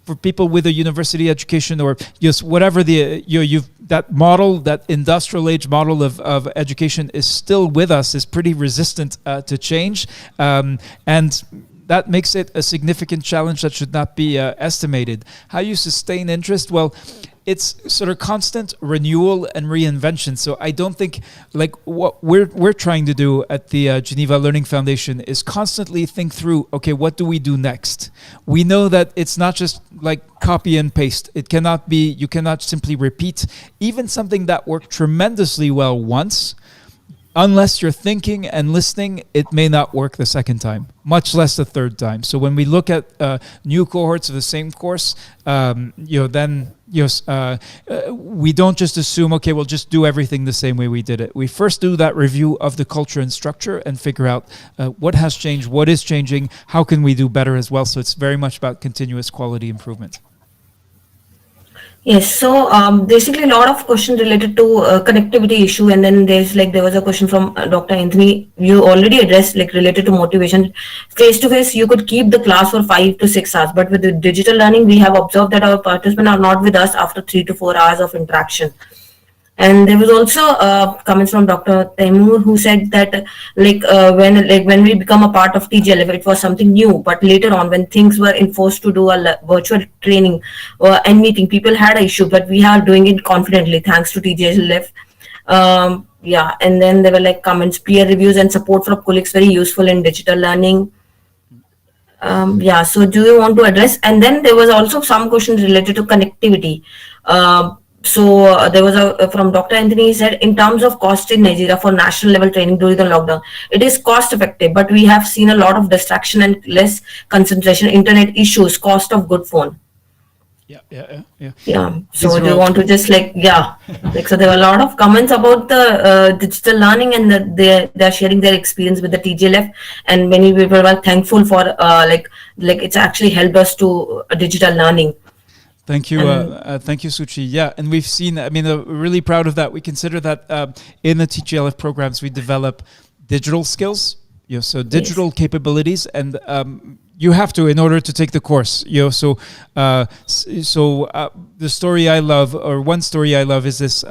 for people with a university education or just whatever that model, that industrial age model of education is still with us, is pretty resistant to change. And that makes it a significant challenge that should not be estimated. How you sustain interest? Well, it's sort of constant renewal and reinvention. So I don't think, like, what we're trying to do at the Geneva Learning Foundation is constantly think through, okay, what do we do next? We know that it's not just like copy and paste. It cannot be, you cannot simply repeat even something that worked tremendously well once. Unless you're thinking and listening, it may not work the second time, much less the third time. So when we look at new cohorts of the same course, we don't just assume, okay, we'll just do everything the same way we did it. We first do that review of the culture and structure and figure out what has changed, what is changing, how can we do better as well. So it's very much about continuous quality improvement. Yes, so basically a lot of questions related to connectivity issue, and then there was a question from Dr. Anthony. You already addressed related to motivation. Face to face, you could keep the class for 5 to 6 hours, but with the digital learning, we have observed that our participants are not with us after 3 to 4 hours of interaction. And there was also comments from Dr. Taimur, who said that when we become a part of TGLF, it was something new. But later on, when things were enforced to do a virtual training and meeting, people had an issue. But we are doing it confidently thanks to TGLF. And then there were comments, peer reviews and support from colleagues very useful in digital learning. So do you want to address? And then there was also some questions related to connectivity. There was from Dr. Anthony. He said, in terms of cost in Nigeria for national level training during the lockdown, it is cost effective, but we have seen a lot of distraction and less concentration, internet issues, cost of good phone. Yeah. So do you want to just so there were a lot of comments about the digital learning, and they're sharing their experience with the TGLF, and many people were thankful for it's actually helped us to digital learning. Thank you, And thank you, Suchi. Yeah, and we've seen. I mean, we're really proud of that. We consider that in the TGLF programs, we develop digital skills, so yes. digital capabilities, and you have to in order to take the course. The story I love, or one story I love, is this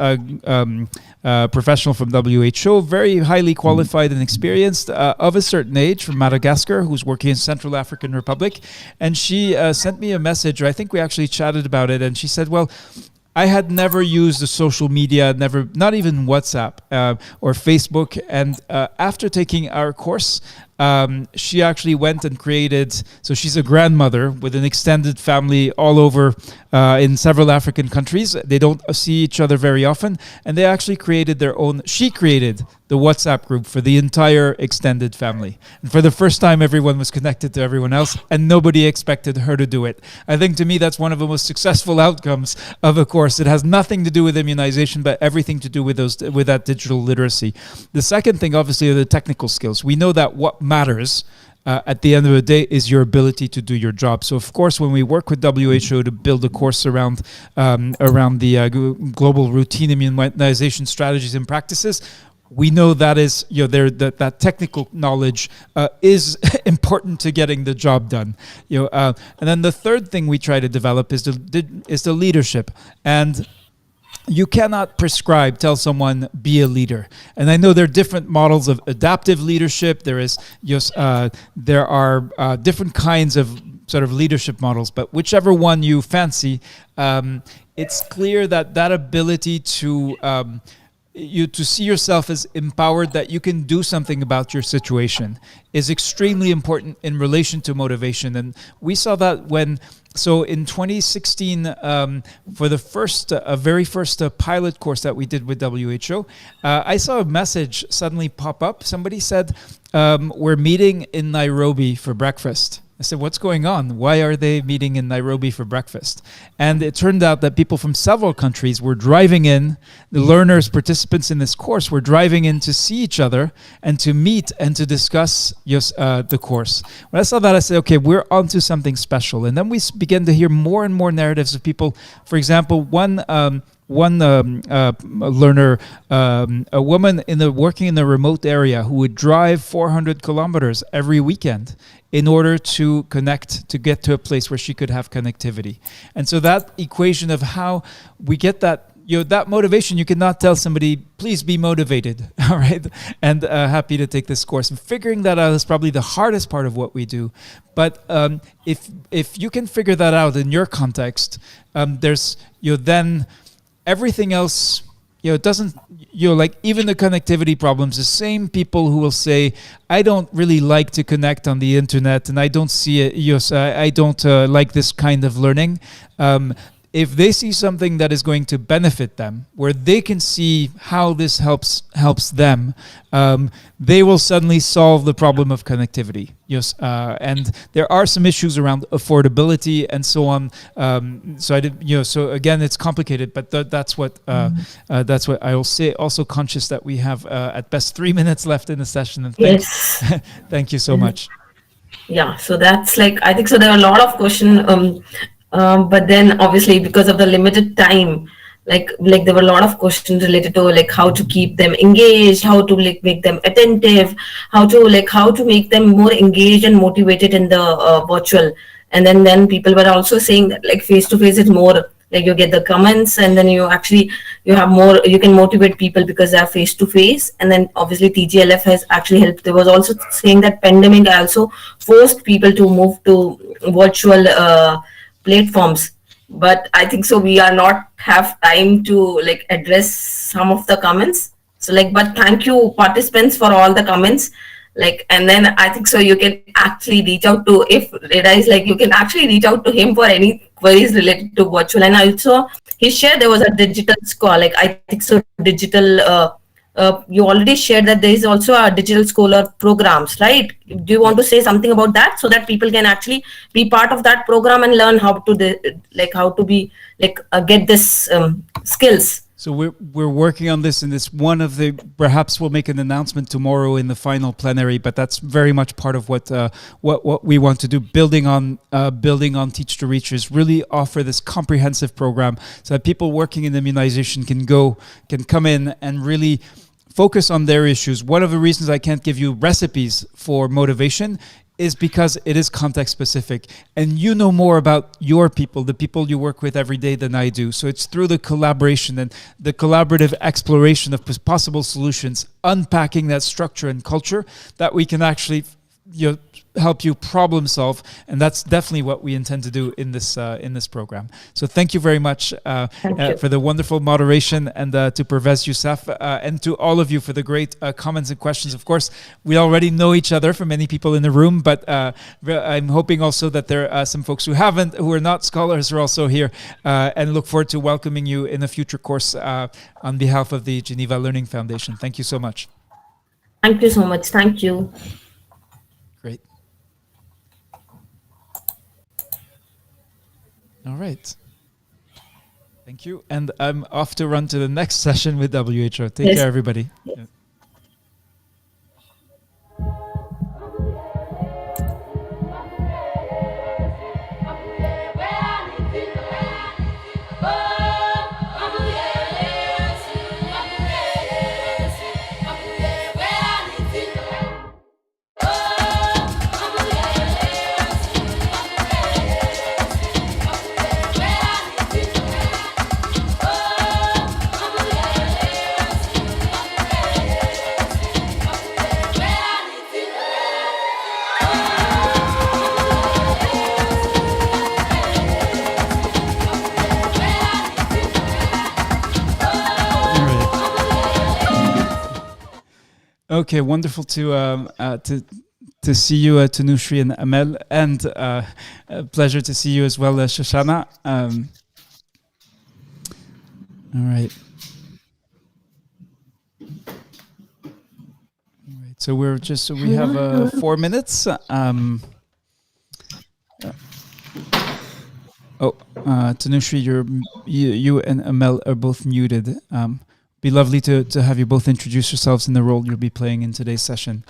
professional from WHO, very highly qualified and experienced, of a certain age, from Madagascar, who's working in Central African Republic, and she sent me a message, or I think we actually chatted about it, and she said, well, I had never used the social media, never, not even WhatsApp or Facebook. And after taking our course, she actually went and created. So she's a grandmother with an extended family all over in several African countries. They don't see each other very often, and they actually created their own. She created the WhatsApp group for the entire extended family. And for the first time, everyone was connected to everyone else, and nobody expected her to do it. I think, to me, that's one of the most successful outcomes of a course. It has nothing to do with immunization, but everything to do with that digital literacy. The second thing, obviously, are the technical skills. We know that what matters at the end of the day is your ability to do your job. So, of course, when we work with WHO to build a course around the global routine immunization strategies and practices, we know that is, that technical knowledge is important to getting the job done. And then the third thing we try to develop is the leadership. And you cannot tell someone be a leader. And I know there are different models of adaptive leadership. There are different kinds of sort of leadership models, but whichever one you fancy, it's clear that ability to see yourself as empowered, that you can do something about your situation, is extremely important in relation to motivation. And we saw that in 2016, for the very first pilot course that we did with WHO, I saw a message suddenly pop up. Somebody said, we're meeting in Nairobi for breakfast. I said, what's going on? Why are they meeting in Nairobi for breakfast? And it turned out that people from several countries were driving in. The learners, participants in this course, were driving in to see each other and to meet and to discuss the course. When I saw that, I said, okay, we're onto something special. And then we began to hear more and more narratives of people. For example, one learner, a woman working in a remote area, who would drive 400 kilometers every weekend in order to get to a place where she could have connectivity. And so that equation of how we get that, that motivation, you cannot tell somebody, please be motivated, all right? And happy to take this course. And figuring that out is probably the hardest part of what we do. But if you can figure that out in your context, there's, then everything else, it doesn't, like even the connectivity problems, the same people who will say, I don't really like to connect on the internet and I don't see it, I don't like this kind of learning. If they see something that is going to benefit them, where they can see how this helps them, they will suddenly solve the problem of connectivity. Yes, and there are some issues around affordability and so on. So again, it's complicated, but that's what I will say. Also conscious that we have at best 3 minutes left in the session. And Yes. thank you so much. Yeah, so that's I think so. There are a lot of questions, but then obviously because of the limited time, there were a lot of questions related to how to keep them engaged, how to make them attentive, how to make them more engaged and motivated in the virtual. And then people were also saying that face to face is more you get the comments, and then you have more, you can motivate people because they are face to face. And then obviously TGLF has actually helped. There was also saying that pandemic also forced people to move to virtual platforms. But I think so we are not have time to address some of the comments. So but thank you participants for all the comments. And then I think so you can actually reach out to, if Reda is you can actually reach out to him for any queries related to virtual. And also he shared there was a digital scholar, I think so digital, you already shared that there is also a digital scholar programs, right? Do you want to say something about that, so that people can actually be part of that program and learn how to how to be get this skills? So we're working on this, and this one of the, perhaps we'll make an announcement tomorrow in the final plenary. But that's very much part of what we want to do, building on Teach to Reach, is really offer this comprehensive program so that people working in immunization can come in and really focus on their issues. One of the reasons I can't give you recipes for motivation is because it is context specific, and you know more about your people, the people you work with every day, than I do. So it's through the collaboration and the collaborative exploration of possible solutions, unpacking that structure and culture, that we can actually help you problem solve, and that's definitely what we intend to do in this program. So thank you very much for the wonderful moderation, and to Pervez Youssef, and to all of you for the great comments and questions. Of course, we already know each other from many people in the room, but I'm hoping also that there are some folks who are not scholars, who are also here, and look forward to welcoming you in a future course on behalf of the Geneva Learning Foundation. Thank you so much. Thank you so much. Thank you. Great. All right. Thank you. And I'm off to run to the next session with WHO. Take care, everybody. Yeah. Okay, wonderful to see you, Tanushri and Amel, and a pleasure to see you as well, Shoshana. All right. So we have 4 minutes. Tanushri, you and Amel are both muted. Be lovely to have you both introduce yourselves in the role you'll be playing in today's session.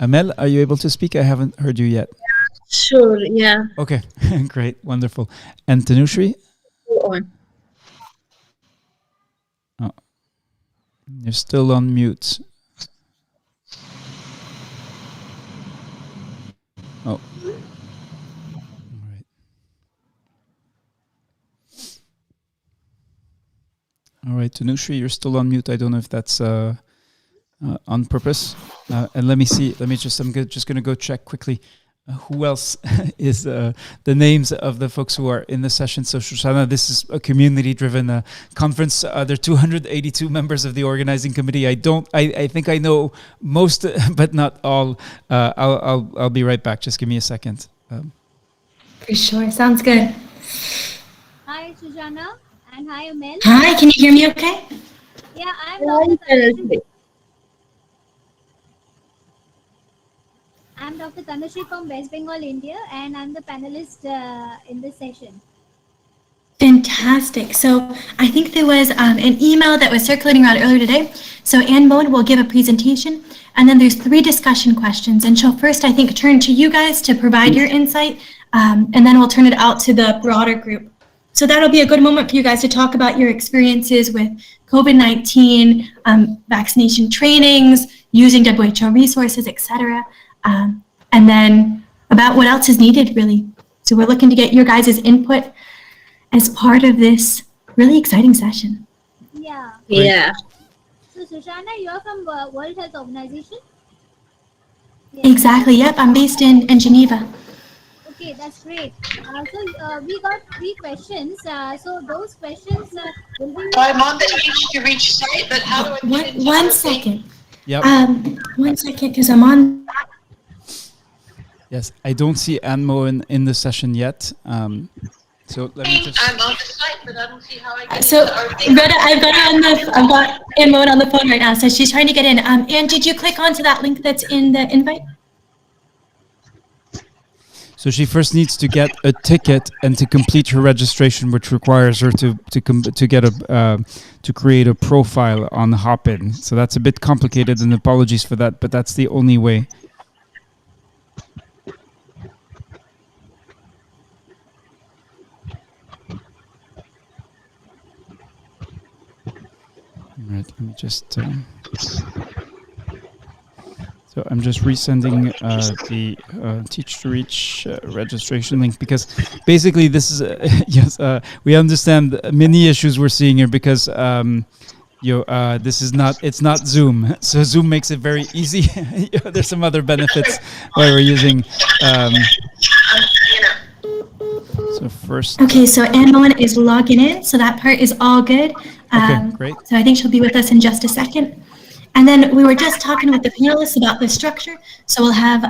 Amel, are you able to speak? I haven't heard you yet. Sure, yeah. Okay, great, wonderful. And Tanushri? Go on. Oh, you're still on mute. Oh. All right, Tanushri, you're still on mute. I don't know if that's on purpose. And let me see. I'm just going to go check quickly who else is the names of the folks who are in the session. So, Shoshana, this is a community-driven conference. There are 282 members of the organizing committee. I think I know most, but not all. I'll be right back. Just give me a second. For sure. Sounds good. Hi, Shoshana. And hi, Amel. Hi, can you hear me okay? Yeah, I'm Dr. Tanushri from West Bengal, India, and I'm the panelist in this session. Fantastic. So I think there was an email that was circulating around earlier today. So Anne Moen will give a presentation, and then there's 3 discussion questions. And she'll first, I think, turn to you guys to provide your insight, and then we'll turn it out to the broader group. So that'll be a good moment for you guys to talk about your experiences with COVID-19, vaccination trainings, using WHO resources, etc., and then about what else is needed, really. So we're looking to get your guys' input as part of this really exciting session. Yeah. Yeah. So Shoshana, you're from World Health Organization? Yeah. Exactly, yep. I'm based in Geneva. Okay, that's great. So we got 3 questions. So those questions will be... I'm on the Teach to Reach site, but how do I get into one second. Yep. 1 second, because I'm on... Yes, I don't see Anne Moen in the session yet. So let me just... I'm on the site, but I don't see how I get So, into our thing. Reda, I've got Anne Moen on the phone right now, so she's trying to get in. Anne, did you click onto that link that's in the invite? So she first needs to get a ticket and to complete her registration, which requires her to get to create a profile on Hopin. So that's a bit complicated, and apologies for that, but that's the only way. All right, let me just. So I'm just resending the Teach to Reach registration link, because basically this is yes, we understand many issues we're seeing here, because this is not, it's not Zoom. So Zoom makes it very easy. There's some other benefits why we're using. So first. Okay, so Anne is logging in, so that part is all good. Okay, great. So I think she'll be with us in just a second. And then we were just talking with the panelists about the structure. So we'll have,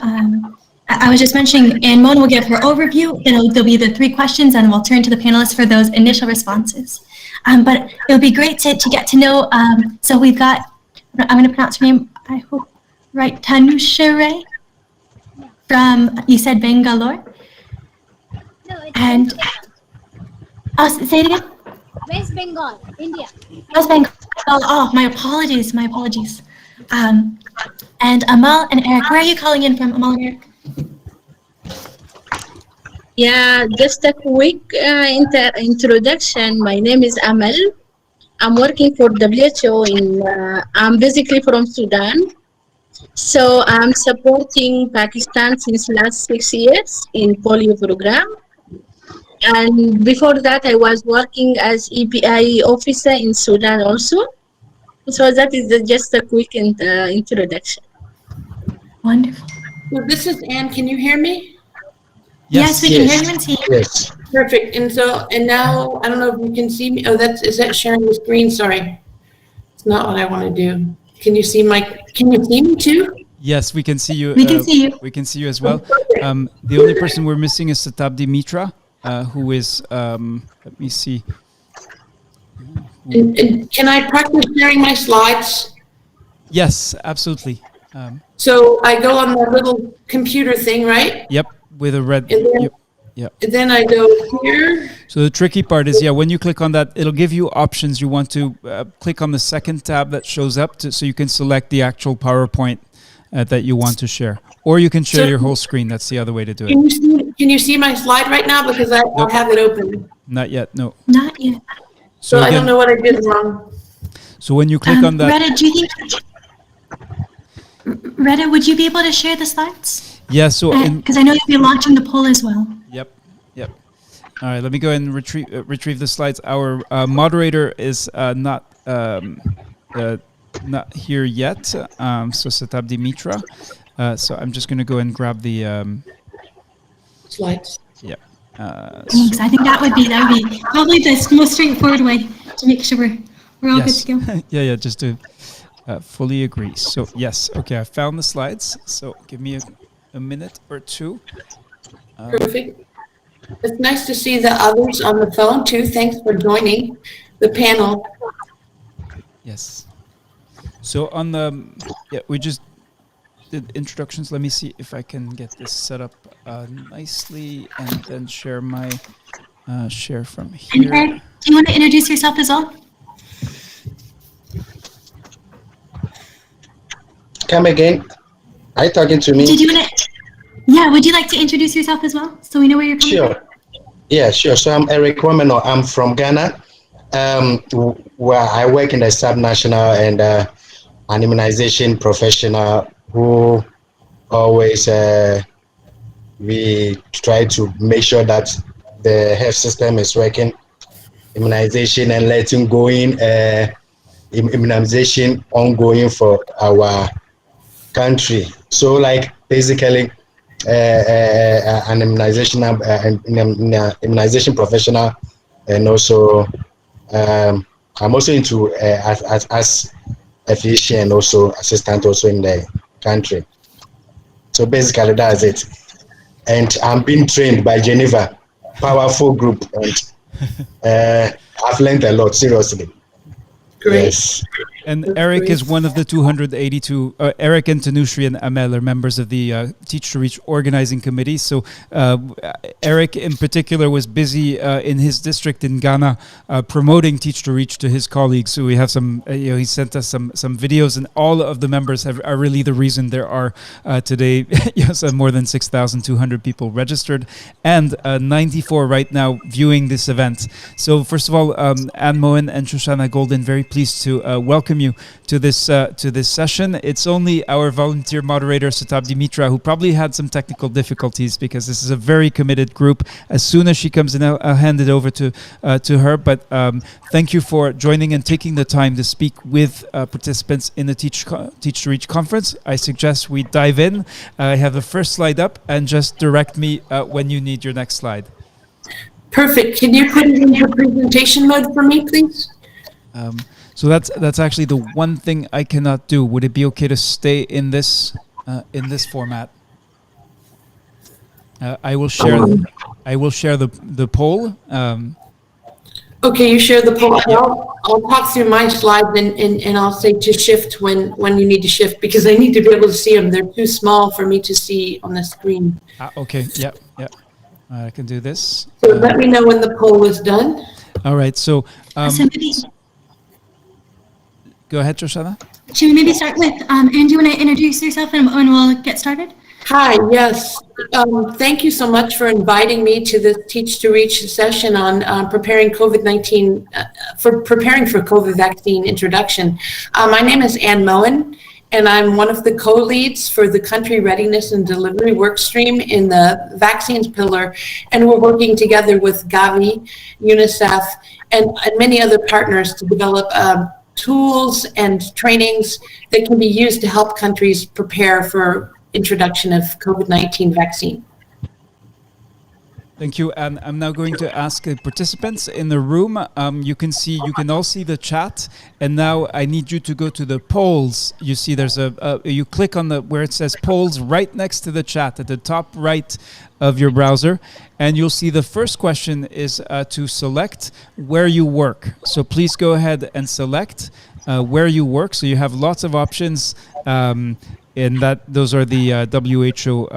I was just mentioning, Anne will give her overview, then there'll be the 3 questions, and we'll turn to the panelists for those initial responses. But it'll be great to get to know, so we've got, I'm going to pronounce her name, I hope, right, Tanusha from, you said Bangalore? No, it's And, say it again? West Bengal, India. West Bengal. Oh, my apologies. And Amal and Eric, where are you calling in from, Amal and Eric? Yeah, just a quick introduction. My name is Amal. I'm working for WHO I'm basically from Sudan. So I'm supporting Pakistan since last 6 years in polio program. And before that, I was working as EPI officer in Sudan also. So that is just a quick introduction. Wonderful. Well, this is Anne. Can you hear me? Yes, we can hear you and see you. Yes. Perfect. And now, I don't know if you can see me. Oh, is that sharing the screen? Sorry. It's not what I want to do. Can you see me too? Yes, we can see you. We can see you. We can see you as well. The only person we're missing is Satabdi Mitra, who is, let me see. And can I practice sharing my slides? Yes, absolutely. So I go on the little computer thing, right? Yep, with a red. And then, yep. And then I go here. So the tricky part is, when you click on that, it'll give you options. You want to click on the second tab that shows up, so you can select the actual PowerPoint that you want to share. Or you can share your whole screen. That's the other way to do it. Can you see my slide right now? Because I have it open. Not yet, no. Not yet. So I don't know what I did wrong. So when you click on that... Reda, would you be able to share the slides? Yeah, so... Because I know you'll be launching the poll as well. Yep. All right, let me go and retrieve the slides. Our moderator is not here yet, so Satabdi Mitra. So I'm just going to go and grab the... slides. Yeah. Thanks. I think that would be probably the most straightforward way to make sure we're all good to go. Yeah, just to fully agree. So yes, okay, I found the slides. So give me a minute or two. Perfect. It's nice to see the others on the phone too. Thanks for joining the panel. Yes. So on the, we just did introductions. Let me see if I can get this set up nicely and then share my share from here. And Eric, do you want to introduce yourself as well? Come again. Are you talking to me? Did you want to? Yeah, would you like to introduce yourself as well, so we know where you're coming from? Sure. Yeah, sure. So I'm Eric Womeno. I'm from Ghana, where I work in the subnational and an immunization professional who always we try to make sure that the health system is working. Immunization and letting go in immunization ongoing for our country. So like basically an immunization professional, and also I'm also into as a physician and also assistant also in the country. So basically that's it. And I'm being trained by Geneva, powerful group, and I've learned a lot, seriously. Great. Yes. And That's Eric great. is one of the 282. Eric and Tanushri and Amel are members of the Teach to Reach organizing committee. So Eric in particular was busy in his district in Ghana promoting Teach to Reach to his colleagues. So we have some, he sent us some videos, and all of the members are really the reason there are today more than 6,200 people registered and 94 right now viewing this event. So first of all, Anne Moen and Shoshana Golden, very pleased to welcome you to this session. It's only our volunteer moderator Satabdi Mitra who probably had some technical difficulties, because this is a very committed group. As soon as she comes in, I'll hand it over to her. But thank you for joining and taking the time to speak with participants in the Teach to Reach conference. I suggest we dive in. I have the first slide up, and just direct me when you need your next slide. Perfect. Can you put it into presentation mode for me, please? So that's actually the one thing I cannot do. Would it be okay to stay in this format? I will share the poll. Okay, you share the poll. I'll talk through my slides and I'll say to shift when you need to shift, because I need to be able to see them. They're too small for me to see on the screen. Okay. Yeah. I can do this. So let me know when the poll is done. All right. So. So maybe, Go ahead, Shoshana. should we maybe start with, Anne, do you want to introduce yourself and we'll get started? Hi, yes. Thank you so much for inviting me to the Teach to Reach session on preparing COVID-19, preparing for COVID vaccine introduction. My name is Anne Moen, and I'm one of the co-leads for the Country Readiness and Delivery Workstream in the vaccines pillar, and we're working together with Gavi, UNICEF, and many other partners to develop tools and trainings that can be used to help countries prepare for introduction of COVID-19 vaccine. Thank you. And I'm now going to ask participants in the room. You can all see the chat. And now I need you to go to the polls. You see there's you click on where it says polls right next to the chat at the top right of your browser. And you'll see the first question is to select where you work. So please go ahead and select where you work. So you have lots of options. In that, those are the WHO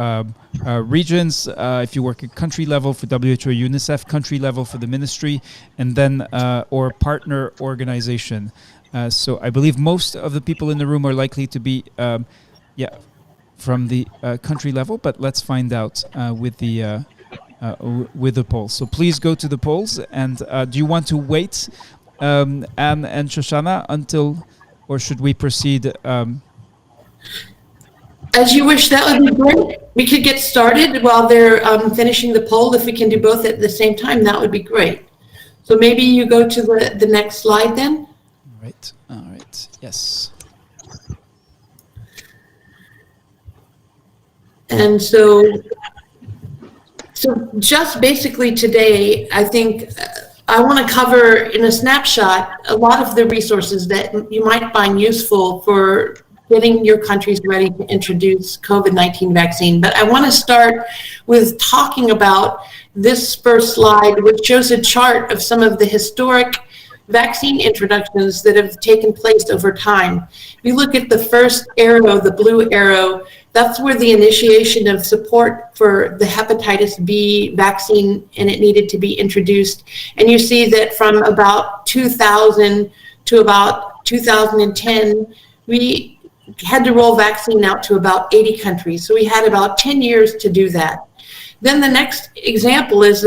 regions. If you work at country level for WHO, UNICEF, country level for the ministry, and then or partner organization. So I believe most of the people in the room are likely to be, from the country level. But let's find out with the polls. So please go to the polls. And do you want to wait, Anne and Shoshana, until, or should we proceed? As you wish, that would be great. We could get started while they're finishing the poll. If we can do both at the same time, that would be great. So maybe you go to the next slide then. All right. Yes. And so just basically today, I think I want to cover in a snapshot a lot of the resources that you might find useful for getting your countries ready to introduce COVID-19 vaccine. But I want to start with talking about this first slide, which shows a chart of some of the historic vaccine introductions that have taken place over time. If you look at the first arrow, the blue arrow, that's where the initiation of support for the hepatitis B vaccine, and it needed to be introduced. And you see that from about 2000 to about 2010, we had to roll vaccine out to about 80 countries. So we had about 10 years to do that. Then the next example is